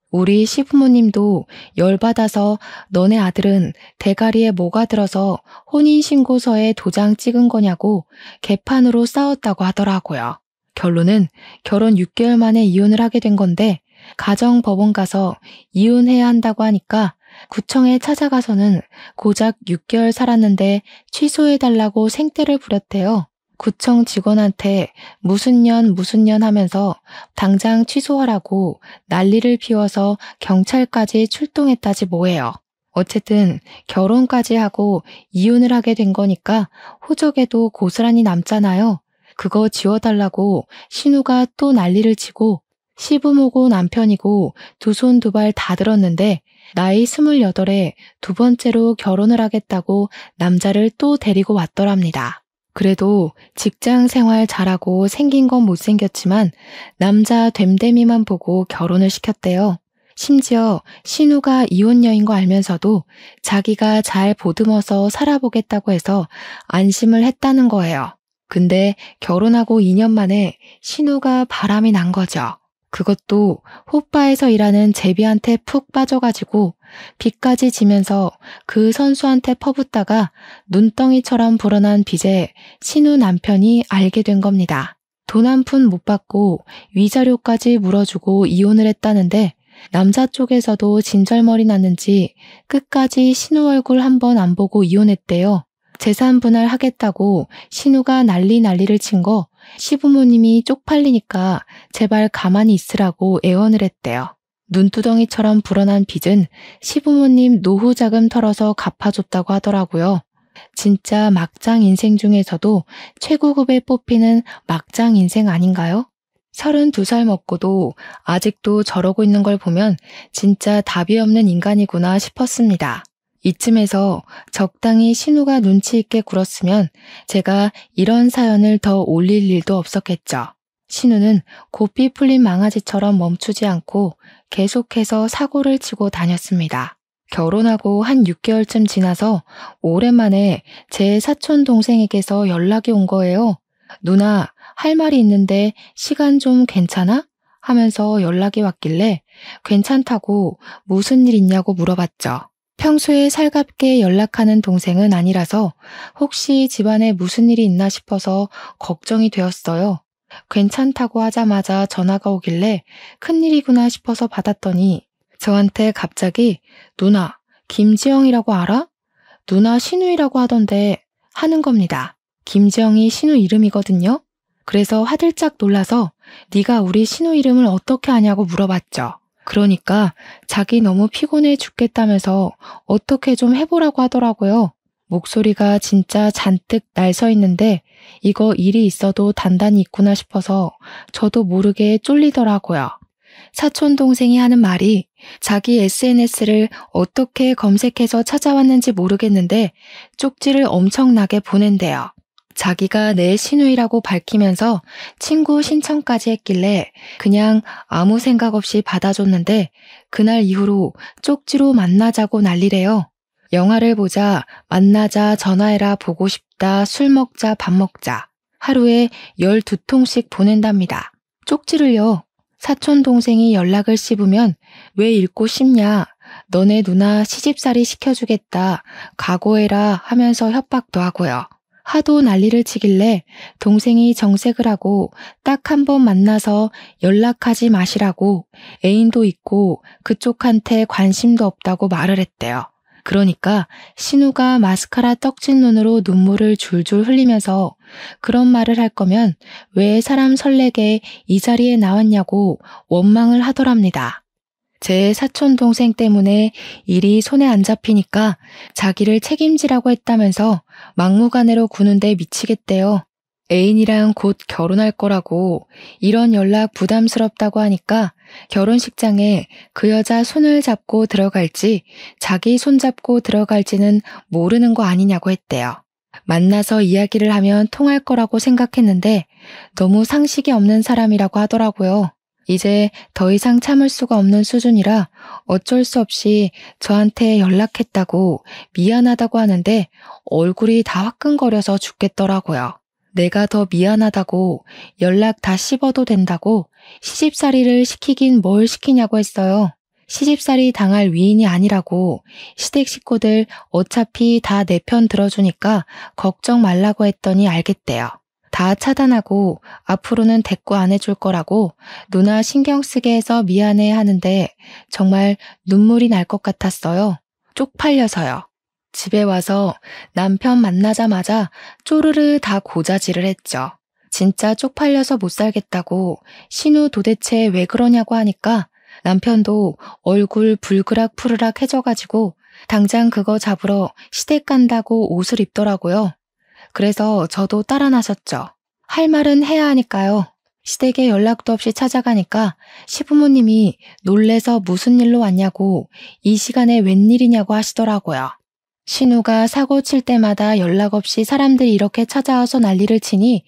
A: 우리 시부모님도 열받아서 너네 아들은 대가리에 뭐가 들어서 혼인신고서에 도장 찍은 거냐고 개판으로 싸웠다고 하더라고요. 결론은 결혼 6개월 만에 이혼을 하게 된 건데 가정법원 가서 이혼해야 한다고 하니까 구청에 찾아가서는 고작 6개월 살았는데 취소해달라고 생떼를 부렸대요. 구청 직원한테 무슨 년 하면서 당장 취소하라고 난리를 피워서 경찰까지 출동했다지 뭐예요. 어쨌든 결혼까지 하고 이혼을 하게 된 거니까 호적에도 고스란히 남잖아요. 그거 지워달라고 신우가 또 난리를 치고 시부모고 남편이고 두 손 두 발 다 들었는데 나이 28에 2번째로 결혼을 하겠다고 남자를 또 데리고 왔더랍니다. 그래도 직장 생활 잘하고 생긴 건 못생겼지만 남자 됨됨이만 보고 결혼을 시켰대요. 심지어 신우가 이혼녀인 거 알면서도 자기가 잘 보듬어서 살아보겠다고 해서 안심을 했다는 거예요. 근데 결혼하고 2년 만에 신우가 바람이 난 거죠. 그것도 호빠에서 일하는 제비한테 푹 빠져가지고 빚까지 지면서 그 선수한테 퍼붓다가 눈덩이처럼 불어난 빚에 신우 남편이 알게 된 겁니다. 돈 한 푼 못 받고 위자료까지 물어주고 이혼을 했다는데 남자 쪽에서도 진절머리 났는지 끝까지 신우 얼굴 한 번 안 보고 이혼했대요. 재산 분할하겠다고 신우가 난리를 친 거 시부모님이 쪽팔리니까 제발 가만히 있으라고 애원을 했대요. 눈두덩이처럼 불어난 빚은 시부모님 노후 자금 털어서 갚아줬다고 하더라고요. 진짜 막장 인생 중에서도 최고급에 뽑히는 막장 인생 아닌가요? 32살 먹고도 아직도 저러고 있는 걸 보면 진짜 답이 없는 인간이구나 싶었습니다. 이쯤에서 적당히 신우가 눈치 있게 굴었으면 제가 이런 사연을 더 올릴 일도 없었겠죠. 신우는 고삐 풀린 망아지처럼 멈추지 않고 계속해서 사고를 치고 다녔습니다. 결혼하고 한 6개월쯤 지나서 오랜만에 제 사촌 동생에게서 연락이 온 거예요. 누나, 할 말이 있는데 시간 좀 괜찮아? 하면서 연락이 왔길래 괜찮다고 무슨 일 있냐고 물어봤죠. 평소에 살갑게 연락하는 동생은 아니라서 혹시 집안에 무슨 일이 있나 싶어서 걱정이 되었어요. 괜찮다고 하자마자 전화가 오길래 큰일이구나 싶어서 받았더니 저한테 갑자기 누나, 김지영이라고 알아? 누나 신우이라고 하던데 하는 겁니다. 김지영이 신우 이름이거든요. 그래서 화들짝 놀라서 네가 우리 신우 이름을 어떻게 아냐고 물어봤죠. 그러니까 자기 너무 피곤해 죽겠다면서 어떻게 좀 해보라고 하더라고요. 목소리가 진짜 잔뜩 날서 있는데 이거 일이 있어도 단단히 있구나 싶어서 저도 모르게 쫄리더라고요. 사촌 동생이 하는 말이 자기 SNS를 어떻게 검색해서 찾아왔는지 모르겠는데 쪽지를 엄청나게 보낸대요. 자기가 내 신우이라고 밝히면서 친구 신청까지 했길래 그냥 아무 생각 없이 받아줬는데 그날 이후로 쪽지로 만나자고 난리래요. 영화를 보자, 만나자, 전화해라, 보고 싶다, 술 먹자, 밥 먹자. 하루에 12통씩 보낸답니다. 쪽지를요. 사촌 동생이 연락을 씹으면 왜 읽고 싶냐, 너네 누나 시집살이 시켜주겠다, 각오해라 하면서 협박도 하고요. 하도 난리를 치길래 동생이 정색을 하고 딱 한 번 만나서 연락하지 마시라고 애인도 있고 그쪽한테 관심도 없다고 말을 했대요. 그러니까 신우가 마스카라 떡진 눈으로 눈물을 줄줄 흘리면서 그런 말을 할 거면 왜 사람 설레게 이 자리에 나왔냐고 원망을 하더랍니다. 제 사촌 동생 때문에 일이 손에 안 잡히니까 자기를 책임지라고 했다면서 막무가내로 구는데 미치겠대요. 애인이랑 곧 결혼할 거라고 이런 연락 부담스럽다고 하니까 결혼식장에 그 여자 손을 잡고 들어갈지 자기 손 잡고 들어갈지는 모르는 거 아니냐고 했대요. 만나서 이야기를 하면 통할 거라고 생각했는데 너무 상식이 없는 사람이라고 하더라고요. 이제 더 이상 참을 수가 없는 수준이라 어쩔 수 없이 저한테 연락했다고 미안하다고 하는데 얼굴이 다 화끈거려서 죽겠더라고요. 내가 더 미안하다고 연락 다 씹어도 된다고 시집살이를 시키긴 뭘 시키냐고 했어요. 시집살이 당할 위인이 아니라고 시댁 식구들 어차피 다 내 편 들어주니까 걱정 말라고 했더니 알겠대요. 다 차단하고 앞으로는 대꾸 안 해줄 거라고 누나 신경 쓰게 해서 미안해 하는데 정말 눈물이 날 것 같았어요. 쪽팔려서요. 집에 와서 남편 만나자마자 쪼르르 다 고자질을 했죠. 진짜 쪽팔려서 못 살겠다고 신우 도대체 왜 그러냐고 하니까 남편도 얼굴 불그락 푸르락 해져가지고 당장 그거 잡으러 시댁 간다고 옷을 입더라고요. 그래서 저도 따라 나섰죠. 할 말은 해야 하니까요. 시댁에 연락도 없이 찾아가니까 시부모님이 놀래서 무슨 일로 왔냐고 이 시간에 웬일이냐고 하시더라고요. 신우가 사고 칠 때마다 연락 없이 사람들이 이렇게 찾아와서 난리를 치니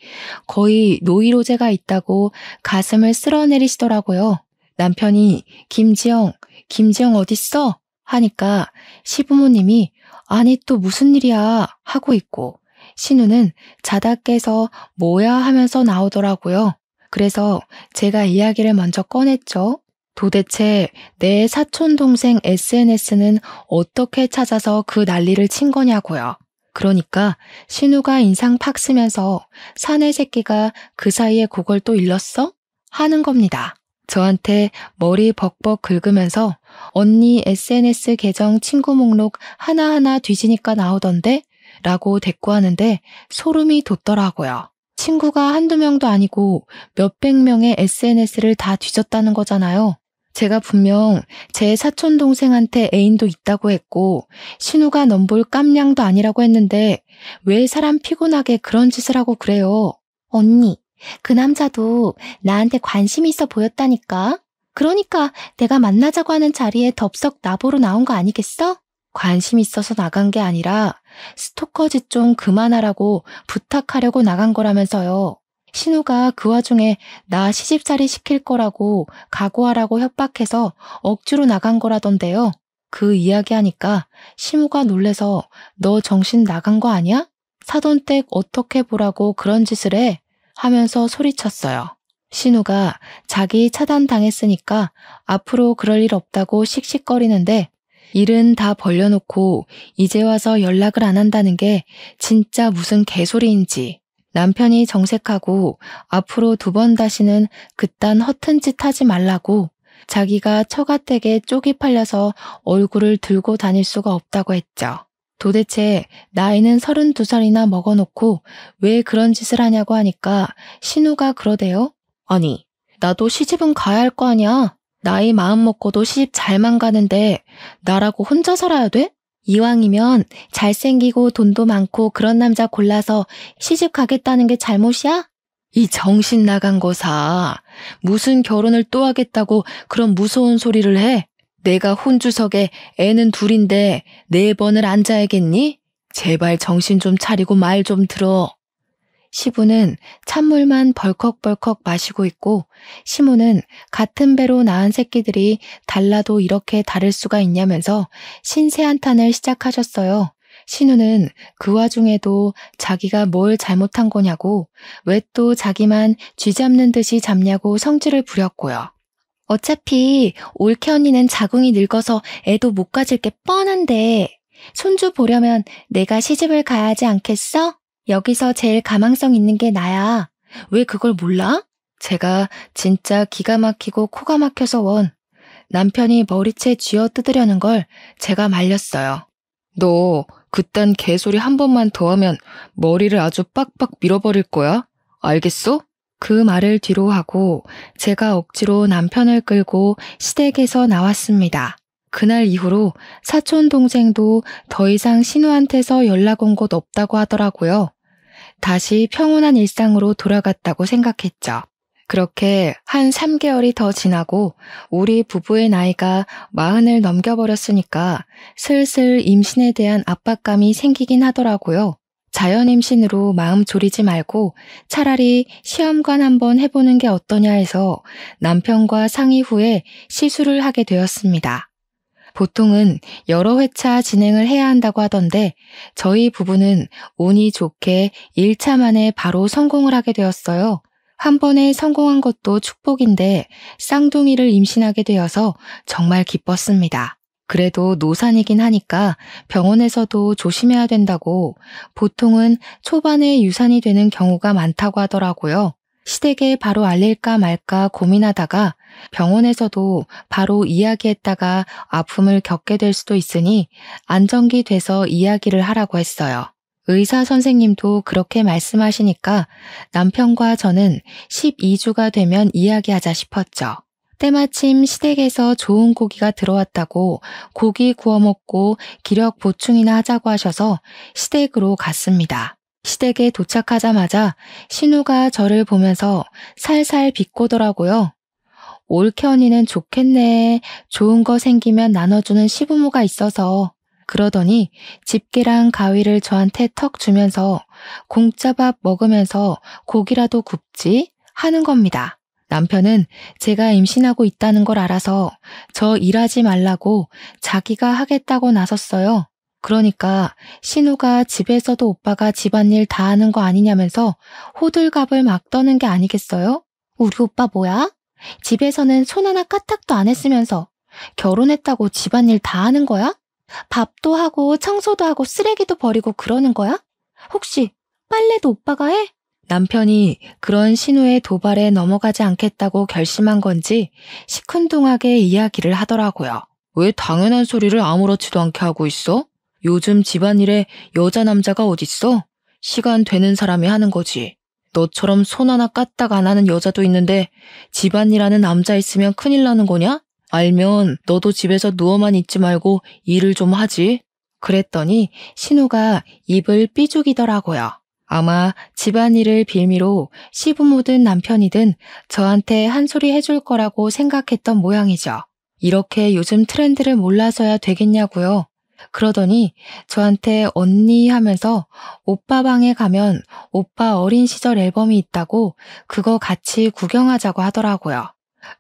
A: 거의 노이로제가 있다고 가슴을 쓸어내리시더라고요. 남편이 김지영 어딨어? 하니까 시부모님이 아니 또 무슨 일이야 하고 있고 신우는 자다 깨서 뭐야 하면서 나오더라고요. 그래서 제가 이야기를 먼저 꺼냈죠. 도대체 내 사촌 동생 SNS는 어떻게 찾아서 그 난리를 친 거냐고요. 그러니까 신우가 인상 팍 쓰면서 사내 새끼가 그 사이에 그걸 또 일렀어? 하는 겁니다. 저한테 머리 벅벅 긁으면서 언니 SNS 계정 친구 목록 하나하나 뒤지니까 나오던데? 라고 대꾸하는데 소름이 돋더라고요. 친구가 한두 명도 아니고 몇백 명의 SNS를 다 뒤졌다는 거잖아요. 제가 분명 제 사촌 동생한테 애인도 있다고 했고 신우가 넘볼 깜냥도 아니라고 했는데 왜 사람 피곤하게 그런 짓을 하고 그래요? 언니, 그 남자도 나한테 관심 있어 보였다니까. 그러니까 내가 만나자고 하는 자리에 덥석 나보러 나온 거 아니겠어? 관심 있어서 나간 게 아니라 스토커 짓 좀 그만하라고 부탁하려고 나간 거라면서요. 신우가 그 와중에 나 시집살이 시킬 거라고 각오하라고 협박해서 억지로 나간 거라던데요. 그 이야기하니까 시무가 놀래서 너 정신 나간 거 아니야? 사돈 댁 어떻게 보라고 그런 짓을 해? 하면서 소리쳤어요. 신우가 자기 차단당했으니까 앞으로 그럴 일 없다고 씩씩거리는데 일은 다 벌려놓고 이제 와서 연락을 안 한다는 게 진짜 무슨 개소리인지. 남편이 정색하고 앞으로 2번 다시는 그딴 허튼 짓 하지 말라고 자기가 처가댁에 쪽이 팔려서 얼굴을 들고 다닐 수가 없다고 했죠. 도대체 나이는 32살이나 먹어놓고 왜 그런 짓을 하냐고 하니까 신우가 그러대요. 아니, 나도 시집은 가야 할 거 아니야. 나이 마음 먹고도 시집 잘만 가는데 나라고 혼자 살아야 돼? 이왕이면 잘생기고 돈도 많고 그런 남자 골라서 시집 가겠다는 게 잘못이야? 이 정신 나간 거사. 무슨 결혼을 또 하겠다고 그런 무서운 소리를 해? 내가 혼주석에 애는 2인데 4번을 앉아야겠니? 제발 정신 좀 차리고 말 좀 들어. 시부는 찬물만 벌컥벌컥 마시고 있고 시모는 같은 배로 낳은 새끼들이 달라도 이렇게 다를 수가 있냐면서 신세한탄을 시작하셨어요. 신우는 그 와중에도 자기가 뭘 잘못한 거냐고 왜 또 자기만 쥐잡는 듯이 잡냐고 성질을 부렸고요. 어차피 올케 언니는 자궁이 늙어서 애도 못 가질 게 뻔한데 손주 보려면 내가 시집을 가야 하지 않겠어? 여기서 제일 가망성 있는 게 나야. 왜 그걸 몰라? 제가 진짜 기가 막히고 코가 막혀서 원. 남편이 머리채 쥐어 뜯으려는 걸 제가 말렸어요. 너 그딴 개소리 한 번만 더 하면 머리를 아주 빡빡 밀어버릴 거야. 알겠어? 그 말을 뒤로 하고 제가 억지로 남편을 끌고 시댁에서 나왔습니다. 그날 이후로 사촌 동생도 더 이상 신우한테서 연락 온 곳 없다고 하더라고요. 다시 평온한 일상으로 돌아갔다고 생각했죠. 그렇게 한 3개월이 더 지나고 우리 부부의 나이가 40을 넘겨버렸으니까 슬슬 임신에 대한 압박감이 생기긴 하더라고요. 자연 임신으로 마음 졸이지 말고 차라리 시험관 한번 해보는 게 어떠냐 해서 남편과 상의 후에 시술을 하게 되었습니다. 보통은 여러 회차 진행을 해야 한다고 하던데 저희 부부는 운이 좋게 1차 만에 바로 성공을 하게 되었어요. 한 번에 성공한 것도 축복인데 쌍둥이를 임신하게 되어서 정말 기뻤습니다. 그래도 노산이긴 하니까 병원에서도 조심해야 된다고 보통은 초반에 유산이 되는 경우가 많다고 하더라고요. 시댁에 바로 알릴까 말까 고민하다가 병원에서도 바로 이야기했다가 아픔을 겪게 될 수도 있으니 안정기 돼서 이야기를 하라고 했어요. 의사 선생님도 그렇게 말씀하시니까 남편과 저는 12주가 되면 이야기하자 싶었죠. 때마침 시댁에서 좋은 고기가 들어왔다고 고기 구워 먹고 기력 보충이나 하자고 하셔서 시댁으로 갔습니다. 시댁에 도착하자마자 신우가 저를 보면서 살살 비꼬더라고요. 올케 언니는 좋겠네. 좋은 거 생기면 나눠주는 시부모가 있어서. 그러더니 집게랑 가위를 저한테 턱 주면서 공짜밥 먹으면서 고기라도 굽지 하는 겁니다. 남편은 제가 임신하고 있다는 걸 알아서 저 일하지 말라고 자기가 하겠다고 나섰어요. 그러니까 신우가 집에서도 오빠가 집안일 다 하는 거 아니냐면서 호들갑을 막 떠는 게 아니겠어요?
B: 우리 오빠 뭐야? 집에서는 손 하나 까딱도 안 했으면서 결혼했다고 집안일 다 하는 거야? 밥도 하고 청소도 하고 쓰레기도 버리고 그러는 거야? 혹시 빨래도 오빠가 해?
A: 남편이 그런 신우의 도발에 넘어가지 않겠다고 결심한 건지 시큰둥하게 이야기를 하더라고요. 왜 당연한 소리를 아무렇지도 않게 하고 있어? 요즘 집안일에 여자 남자가 어딨어? 시간 되는 사람이 하는 거지. 너처럼 손 하나 까딱 안 하는 여자도 있는데 집안일 하는 남자 있으면 큰일 나는 거냐? 알면 너도 집에서 누워만 있지 말고 일을 좀 하지. 그랬더니 신우가 입을 삐죽이더라고요. 아마 집안일을 빌미로 시부모든 남편이든 저한테 한 소리 해줄 거라고 생각했던 모양이죠. 이렇게 요즘 트렌드를 몰라서야 되겠냐고요. 그러더니 저한테 언니 하면서 오빠 방에 가면 오빠 어린 시절 앨범이 있다고 그거 같이 구경하자고 하더라고요.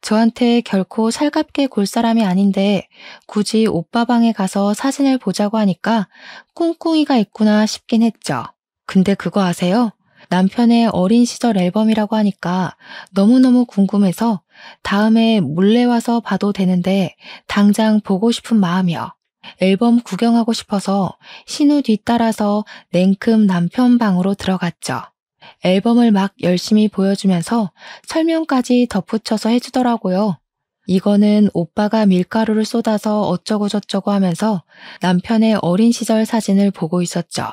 A: 저한테 결코 살갑게 굴 사람이 아닌데 굳이 오빠 방에 가서 사진을 보자고 하니까 꿍꿍이가 있구나 싶긴 했죠. 근데 그거 아세요? 남편의 어린 시절 앨범이라고 하니까 너무너무 궁금해서 다음에 몰래 와서 봐도 되는데 당장 보고 싶은 마음이요. 앨범 구경하고 싶어서 신우 뒤따라서 냉큼 남편 방으로 들어갔죠. 앨범을 막 열심히 보여주면서 설명까지 덧붙여서 해주더라고요. 이거는 오빠가 밀가루를 쏟아서 어쩌고저쩌고 하면서 남편의 어린 시절 사진을 보고 있었죠.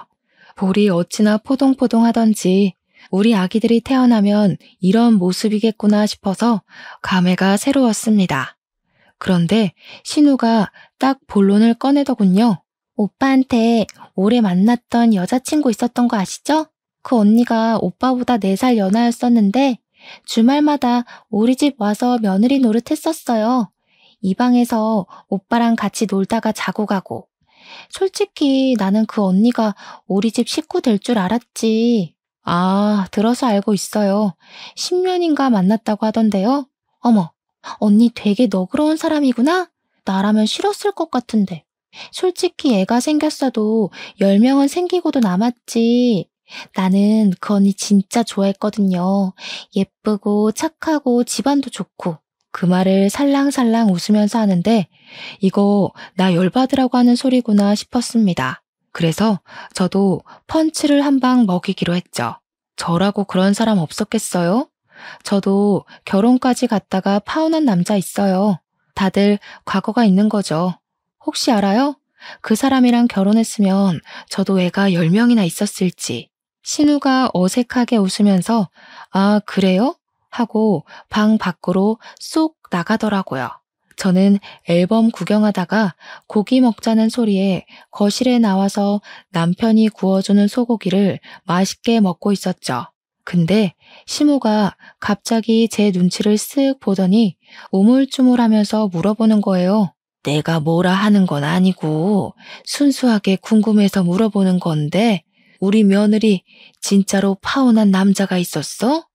A: 볼이 어찌나 포동포동하던지 우리 아기들이 태어나면 이런 모습이겠구나 싶어서 감회가 새로웠습니다. 그런데 신우가 딱 본론을 꺼내더군요.
B: 오빠한테 오래 만났던 여자친구 있었던 거 아시죠? 그 언니가 오빠보다 4살 연하였었는데 주말마다 우리 집 와서 며느리 노릇했었어요. 이 방에서 오빠랑 같이 놀다가 자고 가고. 솔직히 나는 그 언니가 우리 집 식구 될 줄 알았지. 아, 들어서 알고 있어요. 10년인가 만났다고 하던데요. 어머, 언니 되게 너그러운 사람이구나? 나라면 싫었을 것 같은데. 솔직히 애가 생겼어도 10명은 생기고도 남았지. 나는 그 언니 진짜 좋아했거든요. 예쁘고 착하고 집안도 좋고.
A: 그 말을 살랑살랑 웃으면서 하는데 이거 나 열받으라고 하는 소리구나 싶었습니다. 그래서 저도 펀치를 한 방 먹이기로 했죠. 저라고 그런 사람 없었겠어요? 저도 결혼까지 갔다가 파혼한 남자 있어요. 다들 과거가 있는 거죠. 혹시 알아요? 그 사람이랑 결혼했으면 저도 애가 10명이나 있었을지. 신우가 어색하게 웃으면서 아, 그래요? 하고 방 밖으로 쏙 나가더라고요. 저는 앨범 구경하다가 고기 먹자는 소리에 거실에 나와서 남편이 구워주는 소고기를 맛있게 먹고 있었죠. 근데 시모가 갑자기 제 눈치를 쓱 보더니 우물쭈물하면서 물어보는 거예요. 내가 뭐라 하는 건 아니고 순수하게 궁금해서 물어보는 건데 우리 며느리 진짜로 파혼한 남자가 있었어?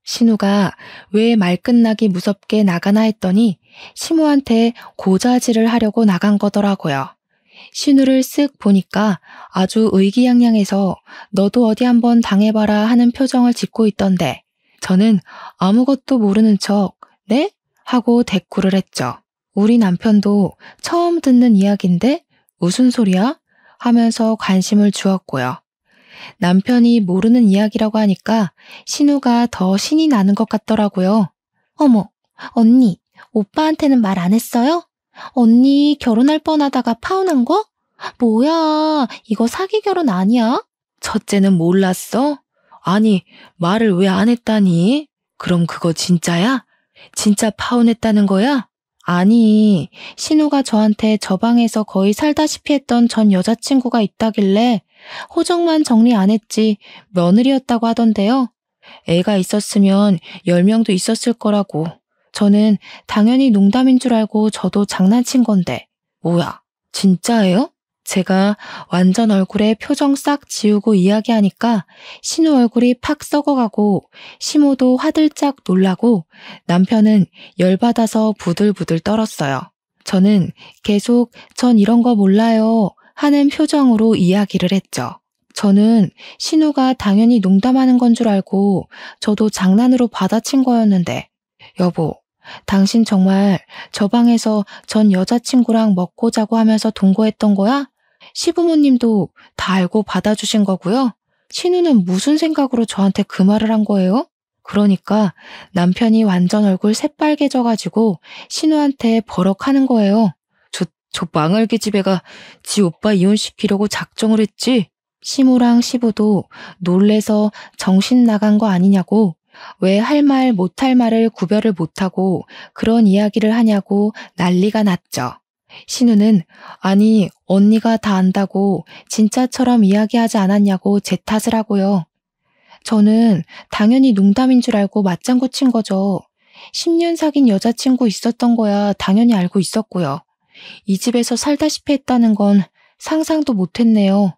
A: 신우가 왜 말 끝나기 무섭게 나가나 했더니 시모한테 고자질을 하려고 나간 거더라고요. 신우를 쓱 보니까 아주 의기양양해서 너도 어디 한번 당해봐라 하는 표정을 짓고 있던데 저는 아무것도 모르는 척 네? 하고 대꾸를 했죠. 우리 남편도 처음 듣는 이야기인데 무슨 소리야? 하면서 관심을 주었고요. 남편이 모르는 이야기라고 하니까 신우가 더 신이 나는 것 같더라고요.
B: 어머, 언니, 오빠한테는 말 안 했어요? 언니 결혼할 뻔하다가 파혼한 거? 뭐야, 이거 사기 결혼 아니야?
A: 첫째는 몰랐어? 아니, 말을 왜 안 했다니? 그럼 그거 진짜야? 진짜 파혼했다는 거야? 아니, 신우가 저한테 저 방에서 거의 살다시피 했던 전 여자친구가 있다길래 호적만 정리 안 했지 며느리였다고 하던데요. 애가 있었으면 10명도 있었을 거라고. 저는 당연히 농담인 줄 알고 저도 장난친 건데. 뭐야, 진짜예요? 제가 완전 얼굴에 표정 싹 지우고 이야기하니까 신우 얼굴이 팍 썩어가고 시모도 화들짝 놀라고 남편은 열받아서 부들부들 떨었어요. 저는 계속 전 이런 거 몰라요 하는 표정으로 이야기를 했죠.
B: 저는 신우가 당연히 농담하는 건 줄 알고 저도 장난으로 받아친 거였는데, 여보, 당신 정말 저 방에서 전 여자친구랑 먹고 자고 하면서 동거했던 거야? 시부모님도 다 알고 받아주신 거고요. 신우는 무슨 생각으로 저한테 그 말을 한 거예요? 그러니까 남편이 완전 얼굴 새빨개져가지고 신우한테 버럭하는 거예요. 저 망할개 집애가 지 오빠 이혼시키려고 작정을 했지? 시무랑 시부도 놀래서 정신 나간 거 아니냐고, 왜 할 말 못할 말을 구별을 못하고 그런 이야기를 하냐고 난리가 났죠. 신우는 아니 언니가 다 안다고 진짜처럼 이야기하지 않았냐고 제 탓을 하고요. 저는 당연히 농담인 줄 알고 맞장구 친 거죠. 10년 사귄 여자친구 있었던 거야 당연히 알고 있었고요. 이 집에서 살다시피 했다는 건 상상도 못했네요.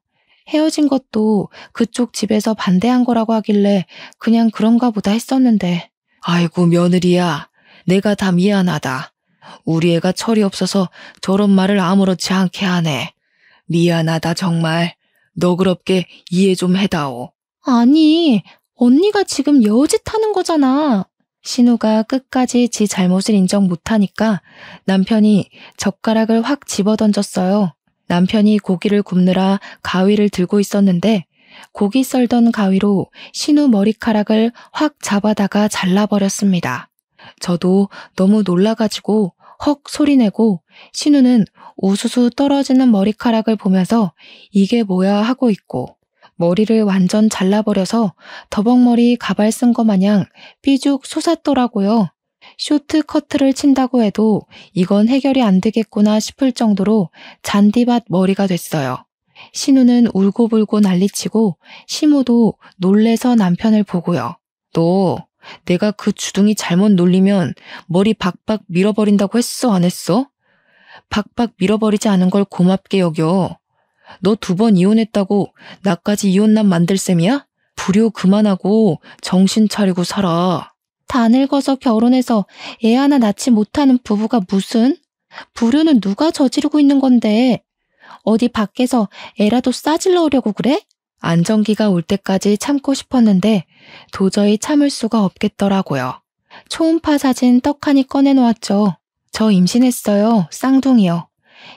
B: 헤어진 것도 그쪽 집에서 반대한 거라고 하길래 그냥 그런가 보다 했었는데. 아이고 며느리야, 내가 다 미안하다. 우리 애가 철이 없어서 저런 말을 아무렇지 않게 하네. 미안하다 정말. 너그럽게 이해 좀 해다오. 아니, 언니가 지금 여우짓 하는 거잖아. 신우가 끝까지 지 잘못을 인정 못하니까 남편이 젓가락을 확 집어던졌어요. 남편이 고기를 굽느라 가위를 들고 있었는데 고기 썰던 가위로 신우 머리카락을 확 잡아다가 잘라버렸습니다. 저도 너무 놀라가지고 헉 소리내고 신우는 우수수 떨어지는 머리카락을 보면서 이게 뭐야 하고 있고, 머리를 완전 잘라버려서 더벅머리 가발 쓴 거 마냥 삐죽 솟았더라고요. 쇼트 커트를 친다고 해도 이건 해결이 안 되겠구나 싶을 정도로 잔디밭 머리가 됐어요. 신우는 울고불고 난리치고 시무도 놀래서 남편을 보고요. 너 내가 그 주둥이 잘못 놀리면 머리 박박 밀어버린다고 했어 안 했어? 박박 밀어버리지 않은 걸 고맙게 여겨. 너 2번 이혼했다고 나까지 이혼남 만들 셈이야? 불효 그만하고 정신 차리고 살아. 다 늙어서 결혼해서 애 하나 낳지 못하는 부부가 무슨? 불효는 누가 저지르고 있는 건데 어디 밖에서 애라도 싸질러 오려고 그래? 안정기가 올 때까지 참고 싶었는데 도저히 참을 수가 없겠더라고요. 초음파 사진 떡하니 꺼내놓았죠. 저 임신했어요. 쌍둥이요.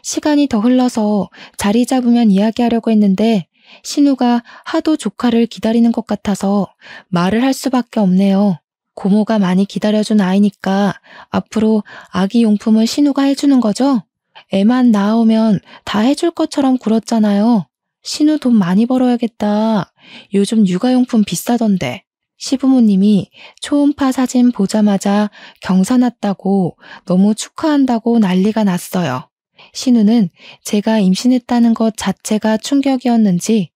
B: 시간이 더 흘러서 자리 잡으면 이야기하려고 했는데 신우가 하도 조카를 기다리는 것 같아서 말을 할 수밖에 없네요. 고모가 많이 기다려준 아이니까 앞으로 아기 용품을 신우가 해주는 거죠? 애만 낳아오면 다 해줄 것처럼 굴었잖아요. 신우 돈 많이 벌어야겠다. 요즘 육아용품 비싸던데. 시부모님이 초음파 사진 보자마자 경사 났다고 너무 축하한다고 난리가 났어요. 신우는 제가 임신했다는 것 자체가 충격이었는지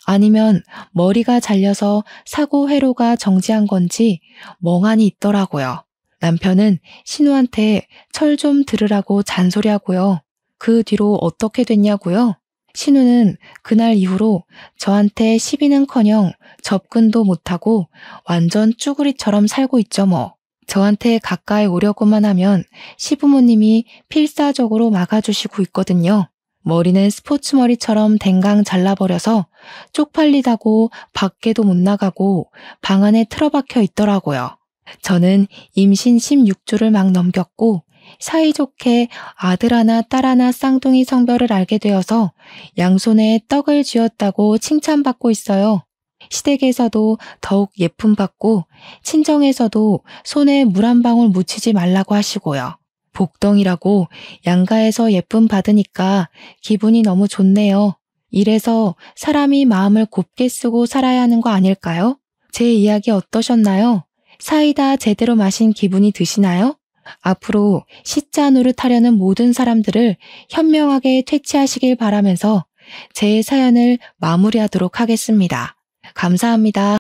B: 아니면 머리가 잘려서 사고 회로가 정지한 건지 멍하니 있더라고요. 남편은 신우한테 철 좀 들으라고 잔소리하고요. 그 뒤로 어떻게 됐냐고요? 신우는 그날 이후로 저한테 시비는커녕 접근도 못하고 완전 쭈구리처럼 살고 있죠 뭐. 저한테 가까이 오려고만 하면 시부모님이 필사적으로 막아주시고 있거든요. 머리는 스포츠 머리처럼 댕강 잘라버려서 쪽팔리다고 밖에도 못 나가고 방 안에 틀어박혀 있더라고요. 저는 임신 16주를 막 넘겼고 사이좋게 아들 하나 딸 하나 쌍둥이 성별을 알게 되어서 양손에 떡을 쥐었다고 칭찬받고 있어요. 시댁에서도 더욱 예쁨 받고 친정에서도 손에 물 한 방울 묻히지 말라고 하시고요. 복덩이라고 양가에서 예쁨 받으니까 기분이 너무 좋네요. 이래서 사람이 마음을 곱게 쓰고 살아야 하는 거 아닐까요? 제 이야기 어떠셨나요? 사이다 제대로 마신 기분이 드시나요? 앞으로 시자 노릇하려는 모든 사람들을 현명하게 퇴치하시길 바라면서 제 사연을 마무리하도록 하겠습니다. 감사합니다.